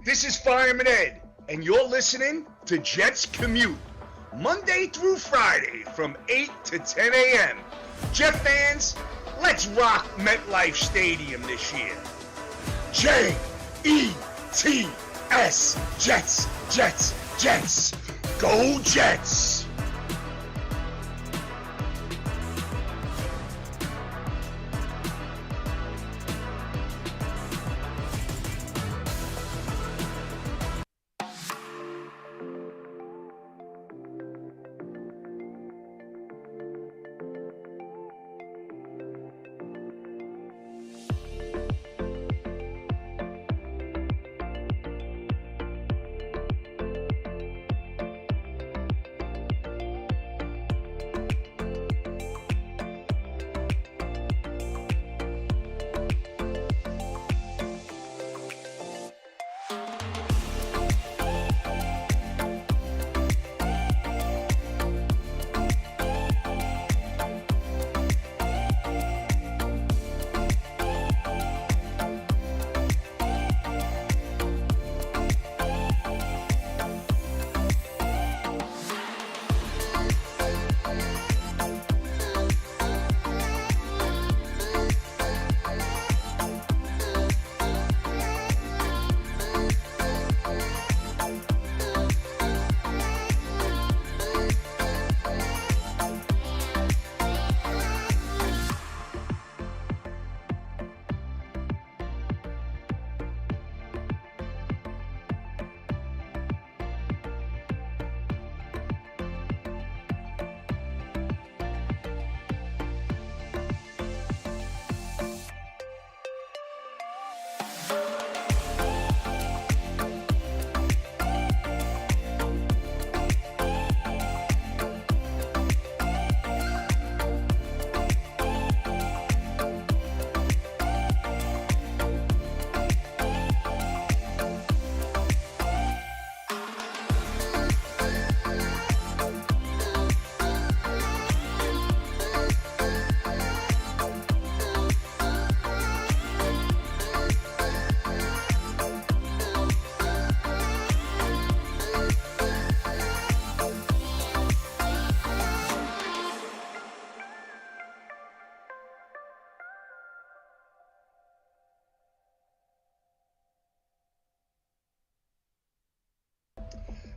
This is Fireman Ed, and you're listening to Jets Commute, Monday through Friday from 8 to 10 a.m. Jet fans, let's rock MetLife Stadium this year. J-E-T-S, Jets, Jets, Jets. Go Jets!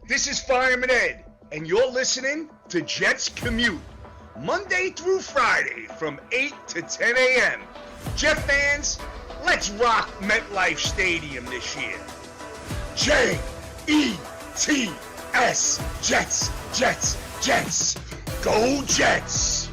This is Fireman Ed, and you're listening to Jets Commute, Monday through Friday from 8 to 10 a.m. Jet fans, let's rock MetLife Stadium this year. J-E-T-S, Jets, Jets, Jets. Go Jets!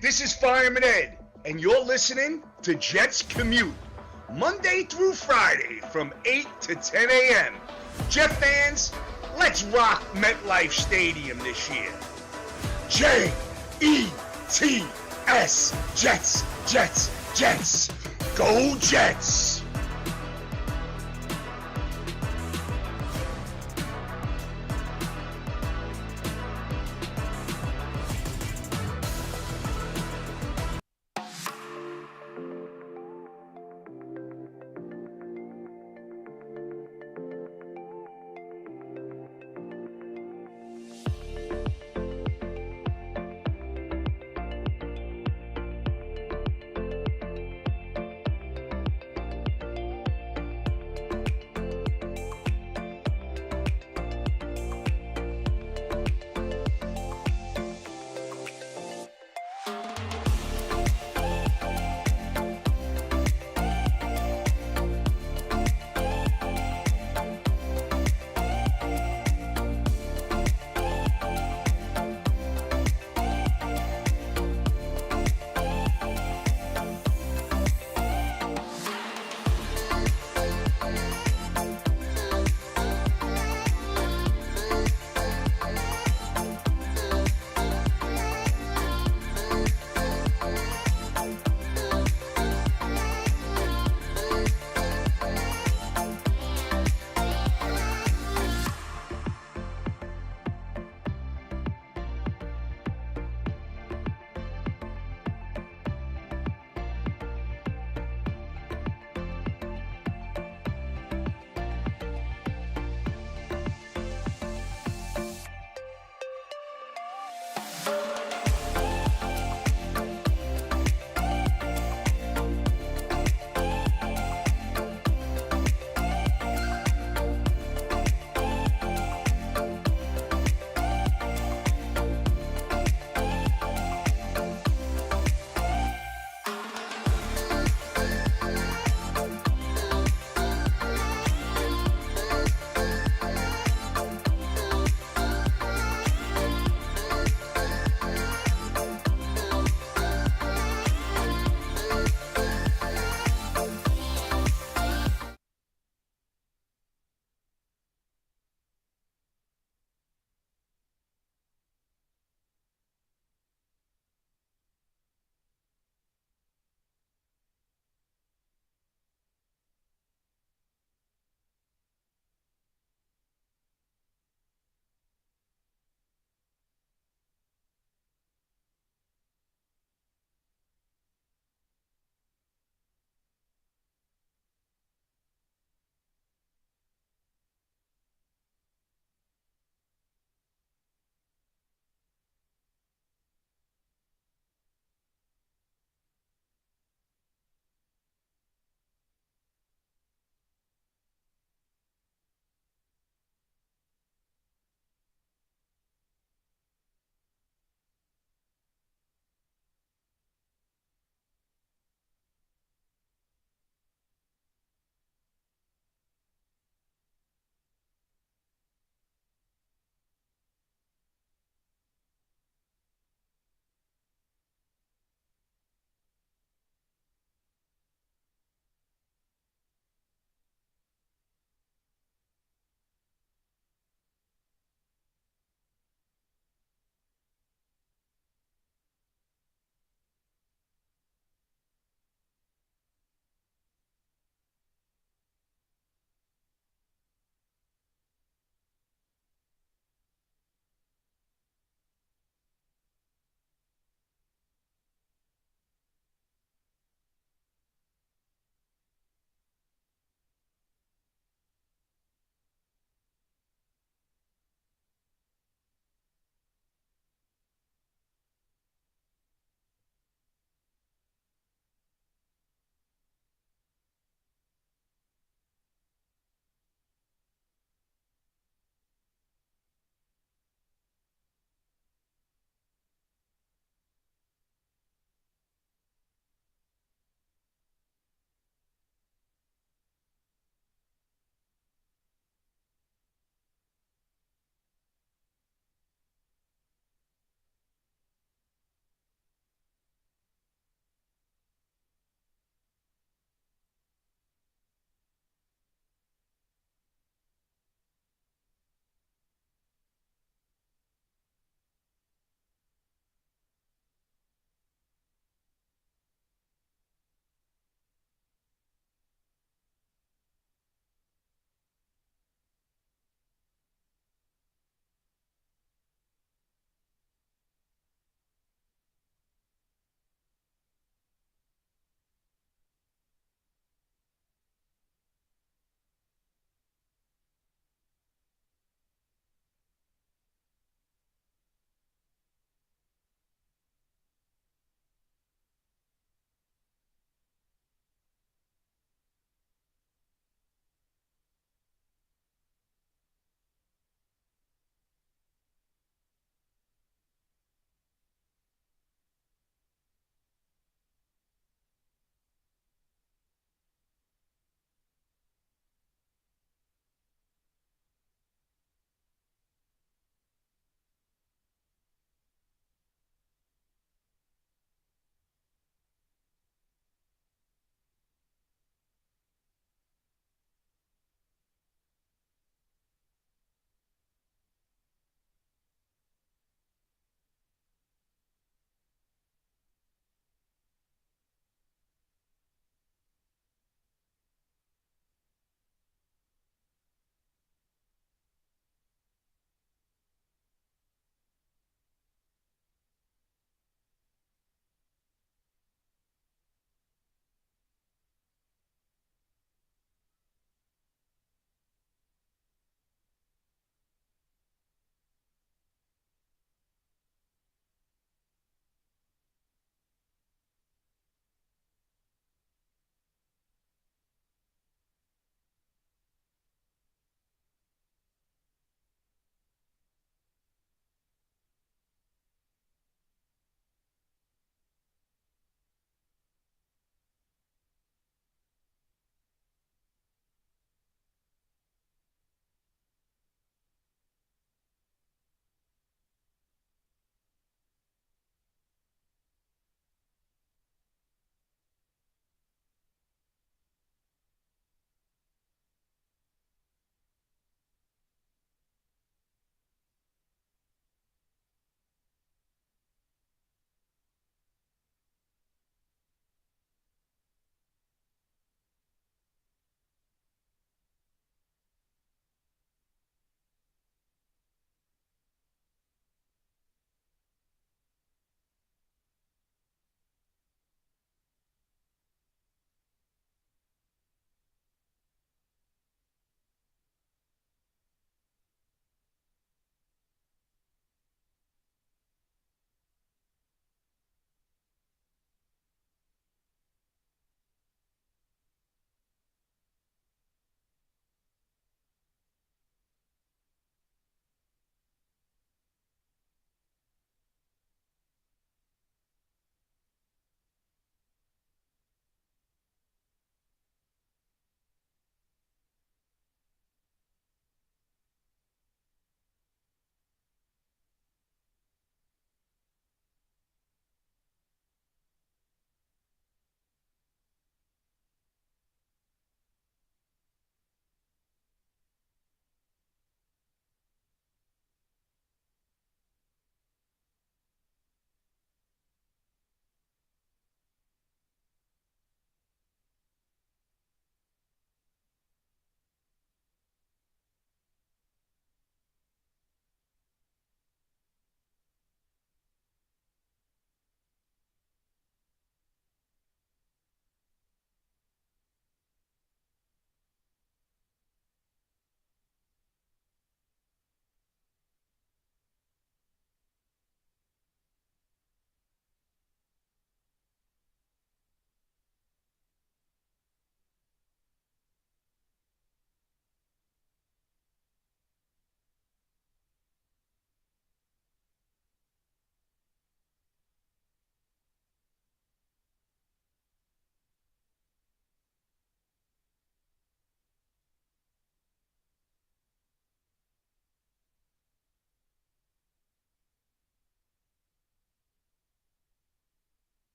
This is Fireman Ed, and you're listening to Jets Commute, Monday through Friday from 8 to 10 a.m. Jet fans, let's rock MetLife Stadium this year. J-E-T-S, Jets, Jets, Jets. Go Jets!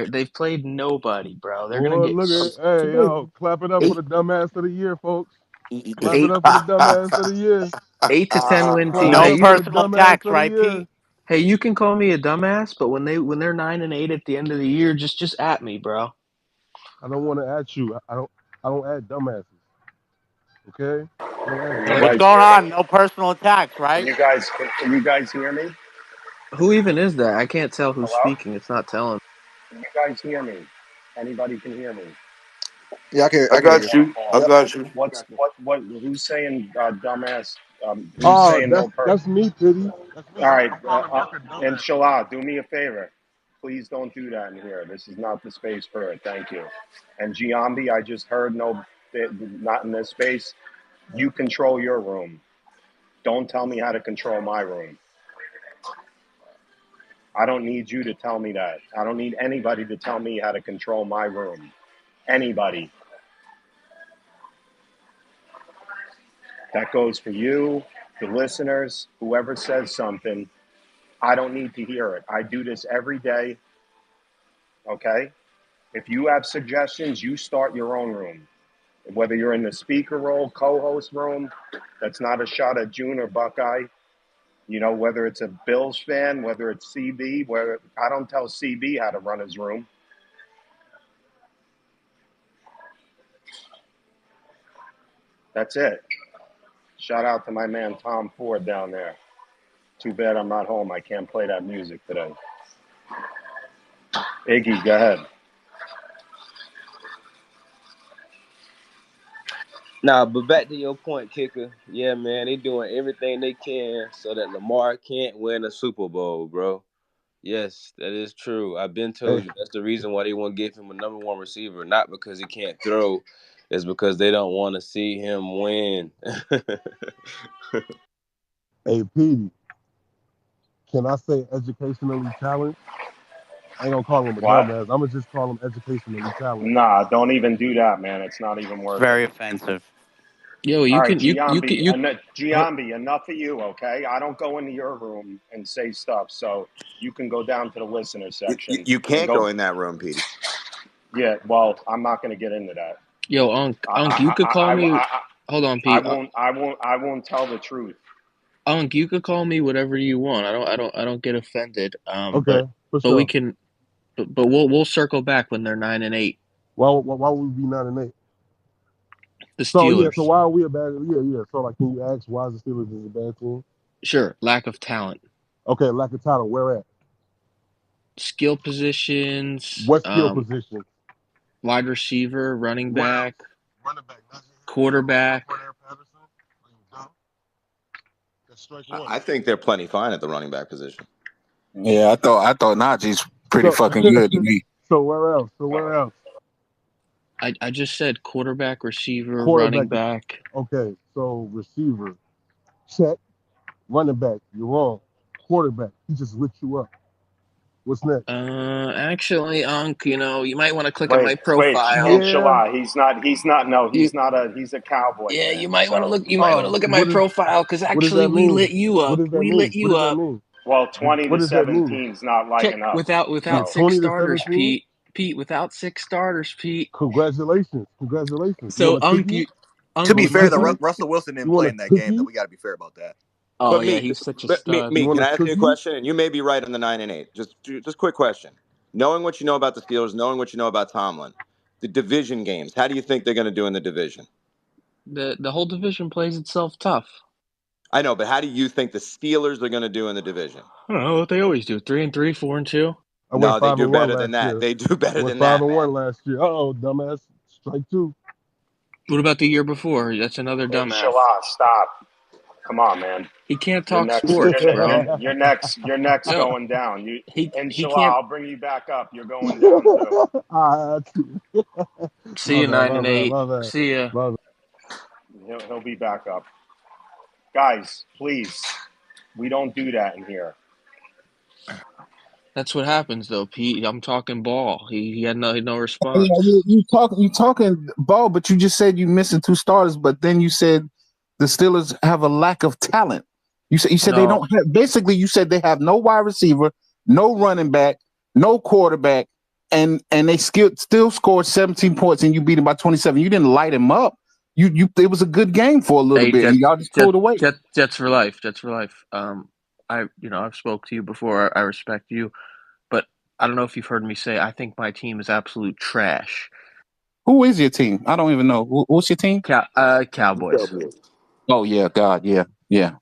They've played nobody, bro. They're gonna Boy, get look at hey yo, clap it up for Eight, the dumbass of the year, folks. Clap it eight up for the dumbass of the year. 8 to 10 win Clap team. it No Hey, up for the personal dumbass attacks, of the right, year. Pete? hey, you can call me a dumbass, but when they're 9-8 at the end of the year, just at me, bro. I don't want to at you. I don't add dumbasses. Okay? I don't add Can you What's guys dumbasses. going hear me? on? No personal attacks, Can right? you guys can you guys hear me? Who even is that? I can't tell who's Hello? speaking. It's not telling. Can you guys hear me? Anybody can hear me? yeah, I I can hear got you. you. I Yep. got you. What who's saying dumbass? Who's Oh, saying no per? that's me, Pity. That's me. All right, I'm calling Rucker and dumbass. Shala, do me a favor. Please don't do that in here. This is not the space for it. Thank you. And Giambi, I just heard no, not in this space. You control your room. Don't tell me how to control my room. I don't need you to tell me that. I don't need anybody to tell me how to control my room. Anybody. That goes for you, the listeners, whoever says something. I don't need to hear it. I do this every day. Okay? If you have suggestions, you start your own room. Whether you're in the speaker role, co-host room, that's not a shot at June or Buckeye. You know, whether it's a Bills fan, whether it's CB, whether I don't tell CB how to run his room. That's it. Shout out to my man Tom Ford down there. Too bad I'm not home. I can't play that music today. Iggy, go ahead. Nah, but back to your point, kicker. Yeah, man, they doing everything they can so that Lamar can't win a Super Bowl, bro. Yes, that is true. I've been Hey, told you that's the reason why they won't give him a number one receiver, not because he can't throw, it's because they don't want to see him win. hey, Petey. Can I say educationally challenged? I ain't gonna call him a What? dumbass. I'm gonna just call him educationally challenged. Nah, don't even do that, man. It's not even It's worth it. very offensive. Yo, All you right, can you can Giambi, you. Hold, Giambi, enough of you, okay? I don't go into your room and say stuff, so you can go down to the listener section You and can't go. go in that room, Petey. Yeah, well, I'm not going to get into that. yo, Unk, you could call me. Hold on, I Pete. won't. I won't tell the truth. Unk, you could call me whatever you want. I don't get offended. Okay, for But we sure. can. But we'll circle back when they're 9-8. Why would we be 9-8? The So yeah, so Steelers. why are we a bad? Yeah. So like, can you ask why is the Steelers is a bad team? Sure, lack of talent. Okay, lack of talent. Where at? Skill positions, What skill position? wide receiver, running Where else? back, Running back. Najee quarterback. Patterson. Are you dumb? That's strike one. I think they're plenty fine at the running back position. Yeah, I thought Najee's pretty So fucking good to me. so where else? So where else? I just said quarterback, receiver, running Quarterback. back. Okay, so receiver. Check. Running back. You're wrong. Quarterback. He just lit you up. What's next? Actually, Unk, you might want to click on Wait, my wait, profile. and Yeah. Shala, he's not. He's not. No, You, he's not a. He's a Cowboy yeah, you fan. might want to So, look. You might want to Oh, look at my profile because what does actually that we mean? lit you What up. does that We mean? lit What you does that up. mean? well, 20 What to does that mean? 17 is not Check lighting up. without So, six 20 to starters, 17? Pete, without six starters, Pete. Congratulations. Congratulations. You So want a cookie? To You Unk, be want a fair, cookie? Russell Wilson You didn't want play a in that game. That cookie? we got to be fair about that. oh But yeah, he's such a stud. You me, want can a I ask you a cookie? question? And you may be right on the 9-8. Just quick question. Knowing what you know about the Steelers, knowing what you know about Tomlin, the division games. How do you think they're going to do in the division? The whole division plays itself tough. I know, but how do you think the Steelers are going to do in the division? I don't know what they always do. 3-3, 4-2. I went No, they five do and one better than last that. year. They do I better went than five that, and man. one last year. Uh-oh, dumbass. Strike two. What about the year before? That's another and dumbass. Shala, stop. Come on, man. He can't You're talk next. sports, bro. You're next. You're next No, going down. You and he Shala, can't. I'll bring you back up. You're going down too. Ah, See my you bad, nine my and bad, eight. my bad, See ya. my bad. He'll be back up. Guys, please. We don't do that in here. That's what happens though, Pete. I'm talking ball. He had no Yeah, response. you talking ball, but you just said you missing two starters, but then you said the Steelers have a lack of talent. You said they No, don't have. Basically, you said they have no wide receiver, no running back, no quarterback. and they still scored 17 points, and you beat them by 27. You didn't light them up. It was a good game for a little bit, and y'all just pulled away. Jets for life. Jets for life. I've spoke to you before. I respect you, but I don't know if you've heard me say I think my team is absolute trash. Who is your team? I don't even know. What's your team? Cowboys. Oh yeah, God, yeah. Yeah,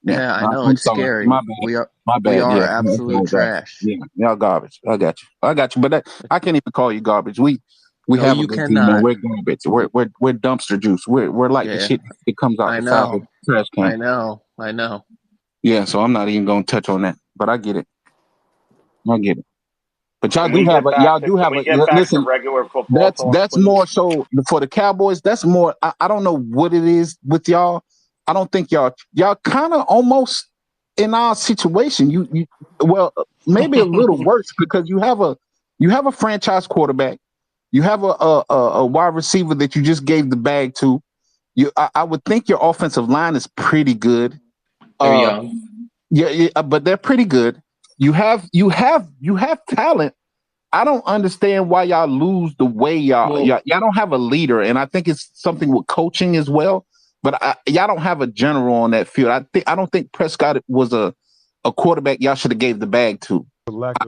I know it's sorry. scary. My bad. We are Yeah, absolute trash. Yeah, y'all garbage. I got you. But I can't even call you garbage. We have a good team, man. We're garbage. We're dumpster juice. We're like the shit that comes out the side of the trash can. I know. Yeah, so I'm not even gonna touch on that. But I get it. But y'all Can do we have get back listen. to regular football talk, That's please? more so for the Cowboys. That's more. I don't know what it is with y'all. I don't think y'all kind of almost in our situation. You well maybe a little worse because you have a franchise quarterback. You have a wide receiver that you just gave the bag to. I would think your offensive line is pretty good. They're young. Yeah, but they're pretty good. You have talent. I don't understand why y'all lose the way y'all don't have a leader, and I think it's something with coaching as well. But y'all don't have a general on that field. I don't think Prescott was a quarterback y'all should have gave the bag to.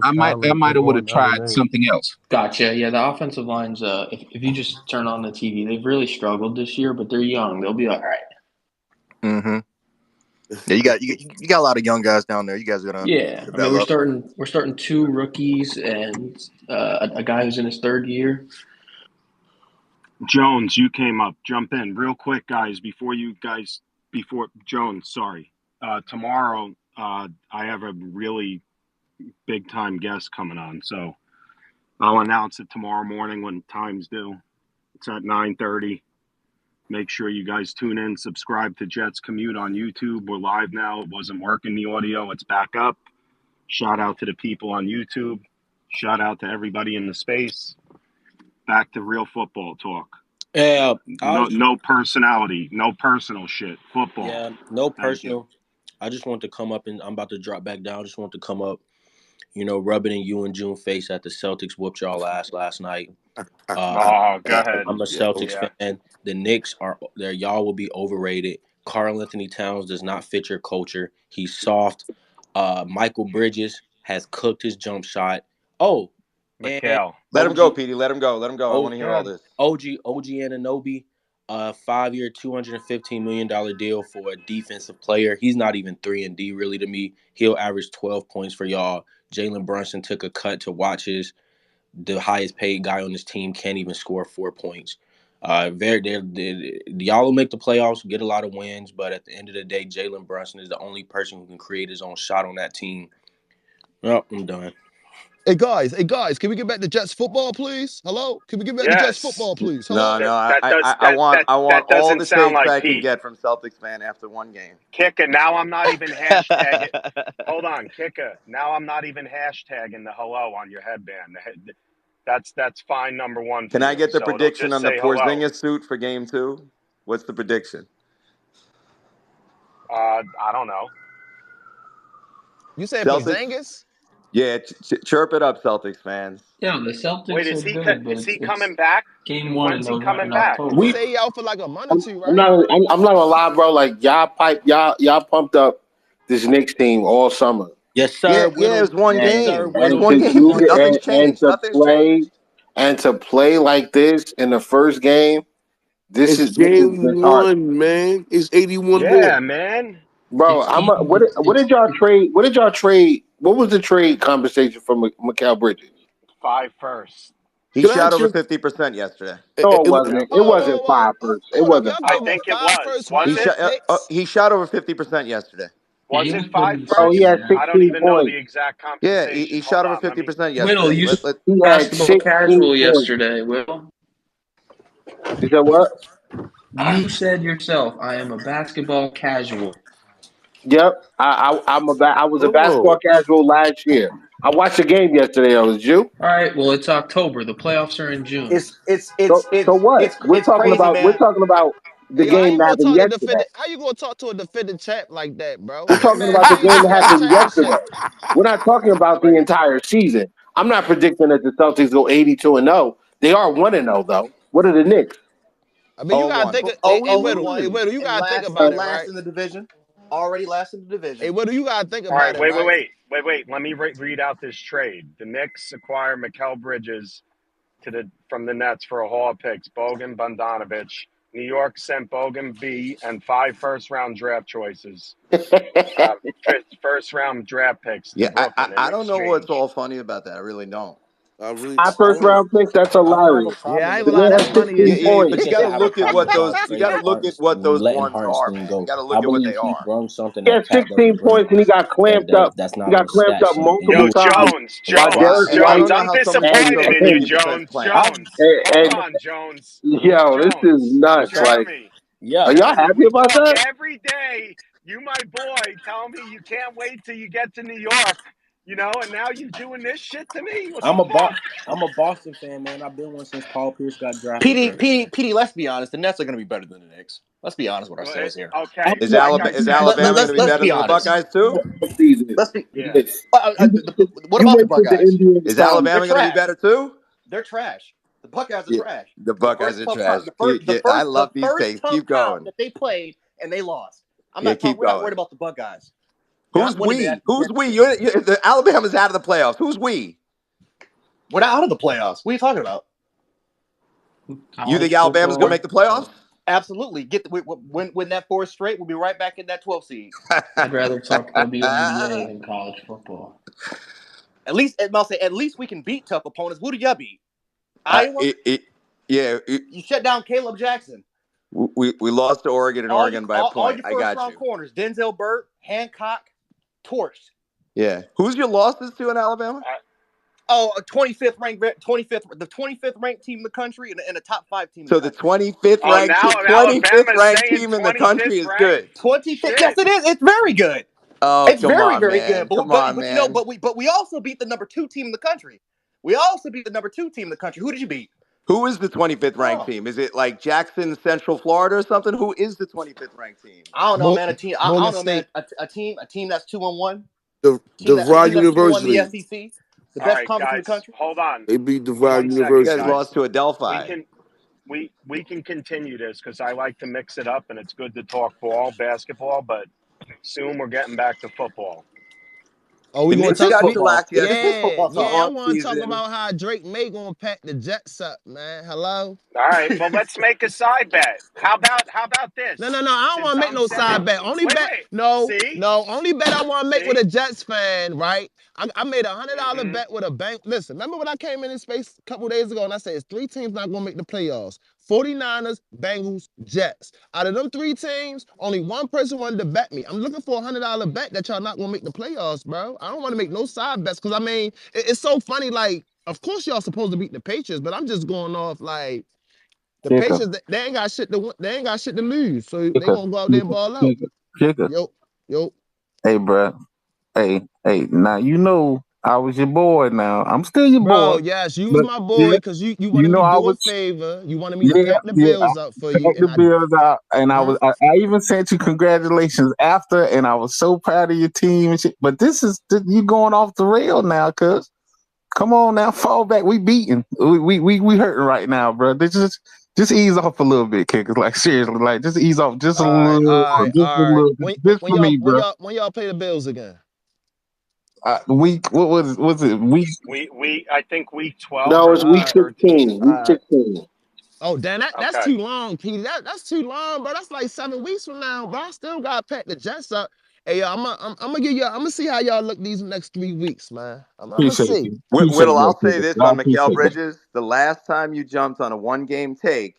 I might would have tried something else. Gotcha. Yeah, the offensive lines. If you just turn on the TV, they've really struggled this year, but they're young. They'll be all right. Mm-hmm. Yeah, you got a lot of young guys down there. You guys are gonna develop. I mean, we're starting 2 rookies and a guy who's in his 3rd year. Jones, you came up. Jump in real quick, guys. Before Jones, sorry. Tomorrow, I have a really big time guest coming on, so I'll announce it tomorrow morning when time's due. It's at 9:30. Make sure you guys tune in. Subscribe to Jets Commute on YouTube. We're live now. It wasn't working, the audio. It's back up. Shout out to the people on YouTube. Shout out to everybody in the space. Back to real football talk. Yeah. No personality. No personal shit. Football. Yeah, no personal. I just want to come up and I'm about to drop back down. I just want to come up, rub it in you and June face at the Celtics whooped y'all ass last night. Go ahead. I'm a Celtics fan. The Knicks are there. Y'all will be overrated. Karl Anthony Towns does not fit your culture. He's soft. Michael Bridges has cooked his jump shot. Oh, Mikhail. Let him go, Petey. Let him go. I want to hear all this. OG Anunoby, 5-year, $215 million deal for a defensive player. He's not even 3-and-D really to me. He'll average 12 points for y'all. Jalen Brunson took a cut to watch the highest paid guy on this team can't even score 4 points. Y'all will make the playoffs, get a lot of wins, but at the end of the day, Jalen Brunson is the only person who can create his own shot on that team. Well, I'm done. Hey guys, can we get back to Jets football, please? Hello? Can we get back to Jets football, please? Hello? No, I want all the takes I can get from Celtics fan after one game. Kicker, now I'm not even hashtagging. Hold on, Kicker. Now I'm not even hashtagging the hello on your headband. That's fine, number one. Can I get the prediction on the Porzingis suit for game 2? What's the prediction? I don't know. You said Porzingis? Yeah, chirp it up, Celtics fans. Yeah, the Celtics. Wait, is he coming back? Game 1 When's he coming back? We say he out for like a month or two, right? I'm not gonna lie, bro. Like y'all pumped up this Knicks team all summer. Yes, sir. Yeah, it was one game. Nothing's changed. And to play like this in the first game, this is game 1, man. It's 81 Yeah, man. Bro, what did y'all trade? What did y'all trade? What was the trade compensation for Mikal Bridges? 5 first. He shot over 50% yesterday. No, it wasn't. It wasn't 5 first. It wasn't. I think it was. He shot over 50% yesterday. Was it 5 first? Oh, he had 16 I don't even know points. the exact compensation. Yeah, he shot over 50% yesterday. Whittle, you he had basketball casual yesterday, Whittle. You said what? You said yourself, I am a basketball casual. Yep, I was a basketball casual last year. I watched the game yesterday. Was you? All right. Well, it's October. The playoffs are in June. So what? We're talking about the game that happened yesterday. How you gonna talk to a defending champ like that, bro? We're talking about the game that happened yesterday. We're not talking about the entire season. I'm not predicting that the Celtics go 82-0. They are 1-0 though. What are the Knicks? I mean, you gotta 0-1. think. They Hey, 0-1 Widow, you and gotta think last about it, last right? in the division. Already last in the Hey, division. Widow, you gotta think All right, about it, right? wait. Let me read out this trade. The Knicks acquire Mikal Bridges from the Nets for a haul of picks. Bogan Bogdanovic. New York sent Bogan B and 5 first-round draft choices. First-round draft picks to Yeah, Brooklyn in I don't know what's exchange. all funny about that. I really don't. I really, My I first don't. round pick, that's I don't have a hilarious. Yeah, problem I ain't with gonna The lie, man that. that's has funny Yeah, as 16 yeah, shit. points. but you Just got to to have a look at problem what with y'all those. You got to trading look at Hartenstein, what those letting ones are, Hartenstein man. You go. got to look I at what believe they he are. brung something He has that Cat doesn't 16 bring. points and he got clamped up. That's He not got on the clamped stat up sheet. And multiple Yo, you, times by Well, Derek Jones, White I don't know I'm how someone can show disappointed up in and you, be the best player. Jones. Hold on, Jones. yo, this is Jones, nuts. Like, Jeremy, are y'all happy we about talk that? every day. You, my boy, tell me you can't wait till you get to New York, and now you doing this shit to me? What the fuck? I'm a Boston fan, man. I've been one since Paul Pierce got drafted there. PD, let's be honest. The Nets are going to be better than the Knicks. Let's be honest with Well, ourselves here. okay, Is like I Is said, Alabama going to be Let's better be than the honest. Buckeyes too? Season. Let's be. yeah. What You about the wait till the Buckeyes? NBA Is finals. They're Alabama going to be trash. better too? They're trash. The Buckeyes are Yeah, trash. the The Buckeyes first are tough trash. time, the I first love these takes. tough Keep time going. that they played and they lost. Yeah, keep We're not going. worried about the Buckeyes. They're Who's not winning we? that Who's we? The Alabama's out of the playoffs. Who's we? We're not out of the playoffs. What are you talking about? You think College Alabama's going to football. make the playoffs? Absolutely. Win that 4th straight. We'll be right back in that 12 seed. I'd rather talk WNBA than college football. At least we can beat tough opponents. Who do you beat? Uh, Iowa. You shut down Caleb Jackson. We lost to Oregon and Oregon by a All point. your I first got round you. corners: Denzel Burt, Hancock, torched. Yeah. Who's your losses to in Alabama? Oh, a 25th ranked team in the country and a top 5 team in So the the country. 25th Alabama's ranked saying team in the country 25th is ranked. good. 25th, yes, it is. It's very good. Oh, It's come very, on, very good. man. Come on, man. But we also beat the number 2 team in the country. Who did you beat? Who is the 25th ranked Oh, team? Is it like Jackson, Central Florida or something? Who is the 25th ranked team? I don't know, man. I Bowling don't know, man. State. A team that's 2-1. A DeVry team that's 2-1 in the University. SEC. The All best right, conference in the guys, country. hold on They beat DeVry 1 second, You guys University. lost guys. to We Adelphi. can we can continue this because I like to mix it up and it's good to talk basketball, but soon we're getting back to football. Oh, The we gonna Knicks This is talk? got football. shellacked This is yesterday. Yeah, football It's the talk. yeah. I off want to talk season. about how Drake May gonna pack the Jets up, man. Hello. All right, well let's make a side bet. How about this? No. I don't want Since to make I'm no side bet. Only bet. wait. No. See? Only bet I want to make with a See? Jets fan, right? I made $100 Mm-hmm. bet with a bank. Listen, remember when I came in this space a couple days ago and I said it's 3 teams not gonna make the playoffs: 49ers, Bengals, Jets. Out of them 3 teams, only one person wanted to bet me. I'm looking for $100 bet that y'all not gonna make the playoffs, bro. I don't want to make no side bets because I mean it's so funny. Like, of course y'all supposed to beat the Patriots, but I'm just going off like. The Kicker, Patriots, they ain't got shit to win. They ain't got shit to lose, so they kicker, gonna go out there and ball out. kicker. Yo. Hey, bro. Hey. Now you know I was your boy. Now I'm still your Bro, boy. yes, you was But my boy yeah, because you you wanted me know to I do a was. favor. You wanted me to Yeah, pack the yeah. I bills up for you, packed and the bills out, and huh? I even sent you congratulations after, and I was so proud of your team and shit. But you going off the rail now, cuz. Come on now, fall back. We beating. We hurting right now, bro. They just ease off a little bit, kickers. Like seriously, like just ease off just a little, All right. just for me, bro. When y'all play the bills again? Week what was it? Week I think week 12 No, or it's All week week right. 13. 16. All Week right. 16. Oh, damn, that's Okay. too long, Petey. That's too long, bro. That's like 7 weeks from now, bro. I still gotta pack the Jets up. Hey, yo, I'm gonna give y'all. I'm gonna see how y'all look these next 3 weeks, man. I'm gonna appreciate see. you. Appreciate Whittle, that, I'll say kicker. this I on Mikal appreciate that. Bridges. The last time you jumped on a 1-game take,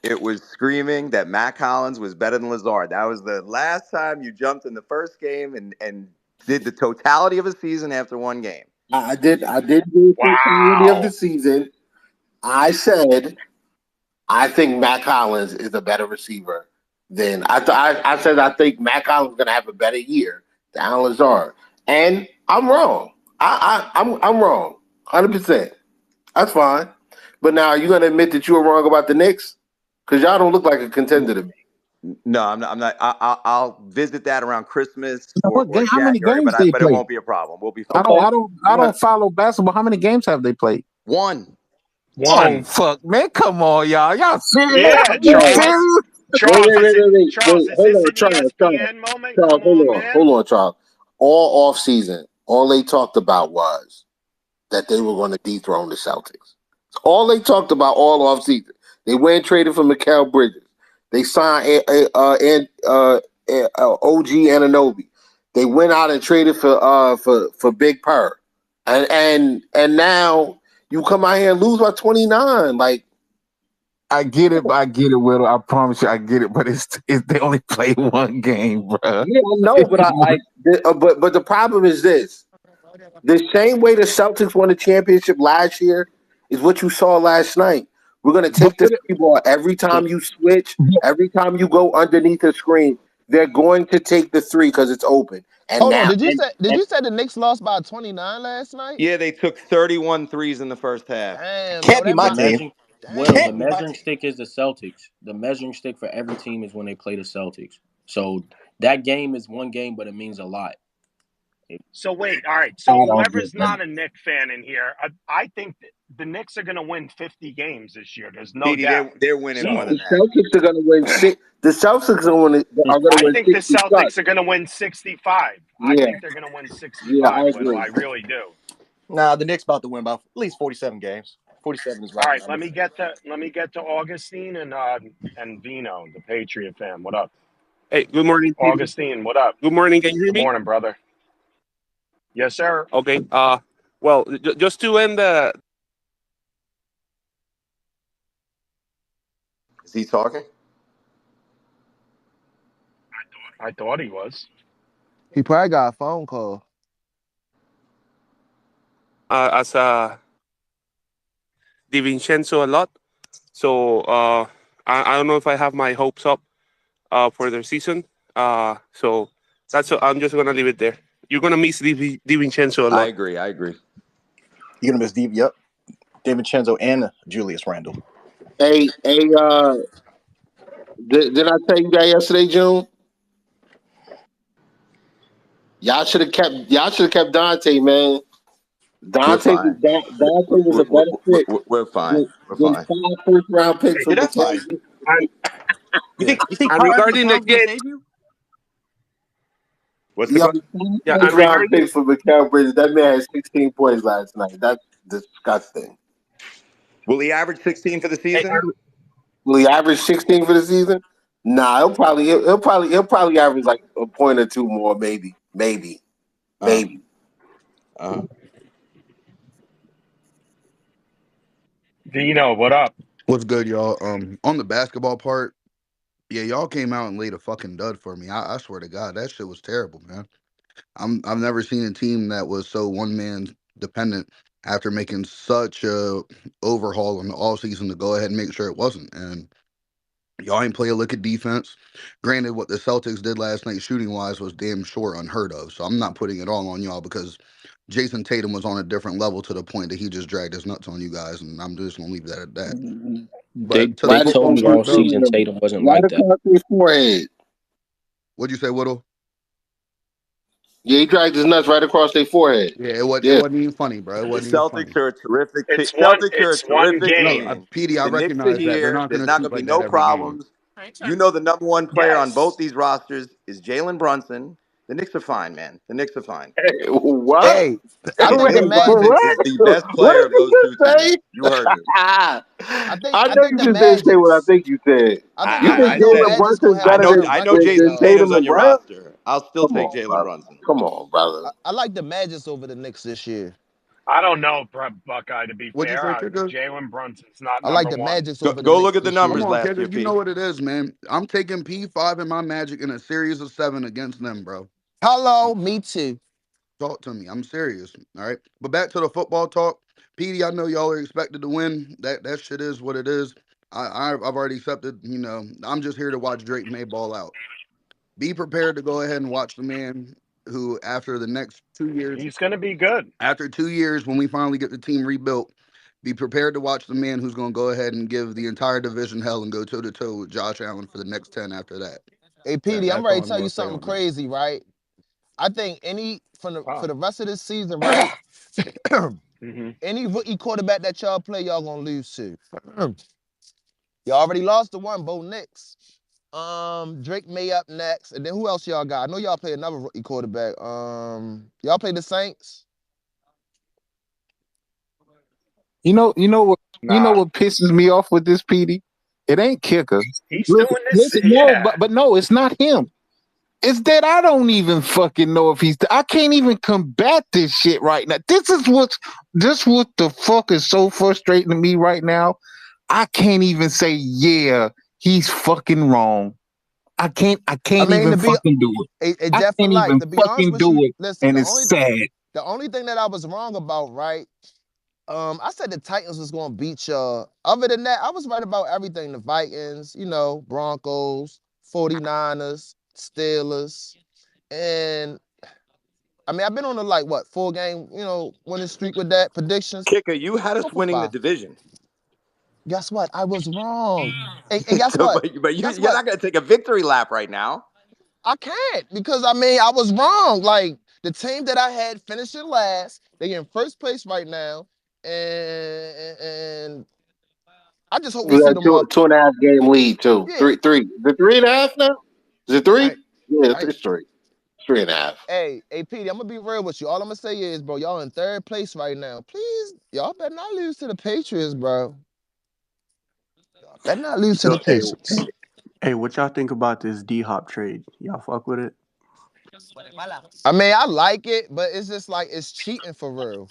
it was screaming that Matt Collins was better than Lazard. That was the last time you jumped in the first game and did the totality of a season after 1 game. I did do the totality of the Wow. season. I said I think Matt Collins is a better receiver than I said I think Matt Collins is gonna have a better year than Alan Lazard. And I'm wrong. I'm wrong. 100%. That's fine. But now are you gonna admit that you were wrong about the Knicks? Because y'all don't look like a contender to me. No, I'm not. I'm not I'll visit that around Christmas or What game? How many January, games they but it play? won't be a problem. We'll be I fine. don't. Okay. I don't. I don't follow basketball. How many games have they played? One. Oh One. fuck, man! Come on, y'all. Y'all serious? Yeah, You No. Charles. serious? Charles, Wait. Is Hold this on, an Charles. ESPN moment? Charles, Come on, man. hold on, Charles. All off season, all they talked about was that they were going to dethrone the Celtics. All they talked about all off season. They went and traded for Mikal Bridges. They signed OG Anunoby. They went out and traded for Big Purr. And now you come out here and lose by 29. Like, I get it, Widow. I promise you, I get it. But it's they only play one game, bro. yeah, I know, but the problem is this: the same way the Celtics won the championship last year is what you saw last night. We're gonna take this ball every time you switch, every time you go underneath the screen. They're going to take the three because it's open. And Hold on, now, did you say the Knicks lost by 29 last night? Yeah, they took 31 threes in the first half. Damn, yo, Can't be that my The might. team. measuring Will, the Can't Damn. be my measuring team. stick is the Celtics. The measuring stick for every team is when they play the Celtics. So that game is one game, but it means a lot. So wait, all right. I So don't get whoever's that. not a Knick fan in here, I think the Knicks are going to win 50 games this year. There's no Petey, doubt. they're winning more So the than that. Celtics are gonna win six. The Celtics are gonna I win think the 60 plus. Celtics are going to win 65. I Yeah, think they're going to win yeah, 65, I Little. agree. I really do. Nah, the Knicks about to win by at least 47 games. 47 is All right right, number. let me get to Augustine and Vino, the Patriot fan. What up? Hey, good morning, Peter. Augustine, what up? Good morning. Can you hear Good me? morning, brother. Yes, sir. Okay. Well, just to end the. Is he talking? I thought he was. He probably got a phone call. As DiVincenzo a lot, so I don't know if I have my hopes up for their season. So I'm just gonna leave it there. You're gonna miss DiVincenzo a I lot. agree. You're gonna miss Yep, DiVincenzo and Julius Randle. Hey, did I tell you that yesterday, June? Y'all should have kept Dante, man. We're Dante fine. was a better fit We're fine. We're than fine. 5 first-round picks Yeah, from that's fine. McKenzie. And, You think and Carl Anthony regarding the Towns gonna game, save you? What's the Yo, question? yeah, and first-round regarding picks for Mikal Bridges. That man had 16 points last night. That's disgusting. Will he average 16 for the season? Will he average 16 for the season? Nah, he'll probably average like a point or two more, maybe. Uh, uh, Vino, what up? What's good, y'all? On the basketball part, yeah, y'all came out and laid a fucking dud for me. I swear to God, that shit was terrible, man. I've never seen a team that was so one man dependent after making such a overhaul in the all season to go ahead and make sure it wasn't. And y'all ain't play a lick of defense. Granted, what the Celtics did last night shooting wise was damn sure unheard of. So I'm not putting it all on y'all because Jason Tatum was on a different level to the point that he just dragged his nuts on you guys, and I'm just gonna leave that at that. They But to the they Right told football me part all though, season Tatum wasn't right like that. across his forehead. what'd you say, Whittle? Yeah, he dragged his nuts right across their forehead. Yeah, it Yeah. wasn't even funny, bro. It the wasn't even funny. Celtics are a terrific. Celtics are a It's one terrific No, game. team. PD, I The Knicks are recognize that they're here. not There's gonna not shoot going to be like that no every game. problems. You know the number one player on both Yes. these rosters is Jalen Brunson. The Knicks are fine, man. The Knicks are fine. What? Hey, I think the Jalen Magic. Brunson What? is the best What player did of you those two just teams. say? You heard me. I I know think you the just didn't say what I Magic's. think you said. You think I I think the said Jalen Magic's gonna Brunson's have a better better I know record than Jason than y'all. Tatum's Tatum on and your Brown? roster. I'll still Come take on, Jalen brother. Brunson. Come on, brother. I like the Magic over the Knicks this year. I don't know, Buckeye, to be What'd you fair. say, Kicker? Jalen Brunson's not I like number the one. Magic over the Go look Knicks at the this Come numbers year. on, last Kicker. year, You know P. what it is, man. I'm taking P5 and my Magic in a series of 7 against them, bro. Hello, me too. Talk to me. I'm serious. All right. But back to the football talk. PD, I know y'all are expected to win. That shit is what it is. I've already accepted. I'm just here to watch Drake May ball out. Be prepared to go ahead and watch the man who, after the next 2 years, He's going to be good. after 2 years, when we finally get the team rebuilt, Be prepared to watch the man who's going to go ahead and give the entire division hell and go toe to toe with Josh Allen for the next 10 after that. Hey, PD, I'm That's all ready to I'm tell going you to say something on that. crazy, right? I think for the rest of this season, right? Any rookie quarterback that y'all play, y'all gonna lose to. Y'all already lost to one, Bo Nix. Drake May up next, and then who else y'all got? I know y'all play another rookie quarterback. Y'all play the Saints. You know what Nah, what pisses me off with this, PD? It ain't kicker. he's Listen, doing this. no, Yeah. but no, it's not him. It's that I don't even fucking know if he's. I can't even combat this shit right now. This what the fuck is so frustrating to me right now. I can't even say he's fucking wrong. I can't even fucking do it. I Jeff for can't life. even To be honest fucking with do you, it, listen, and it's sad. the only thing that I was wrong about, right? I said the Titans was gonna beat y'all. Other than that, I was right about everything. The Vikings, Broncos, 49ers, Steelers. And I mean, I've been on a 4-game, winning streak with that predictions. Kicker, you had us 4 for winning the 5. division. Guess what? I was wrong. And guess So, what? but you're not going to take a victory lap right now. I can't because I was wrong. Like the team that I had finishing last, they in first place right now, and I just hope we We see got them up. 2.5 game lead too. Yeah. 3. Is it 3.5 now? Is it 3? Yeah, I, it's 3. 3.5. Hey, Petey, I'm gonna be real with you. All I'm gonna say is, bro, y'all in third place right now. Please, y'all better not lose to the Patriots, bro. Y'all better not lose to the So, Patriots. hey, what y'all think about this D-Hop trade? Y'all fuck with it? I mean, I like it, but it's just like it's cheating for real.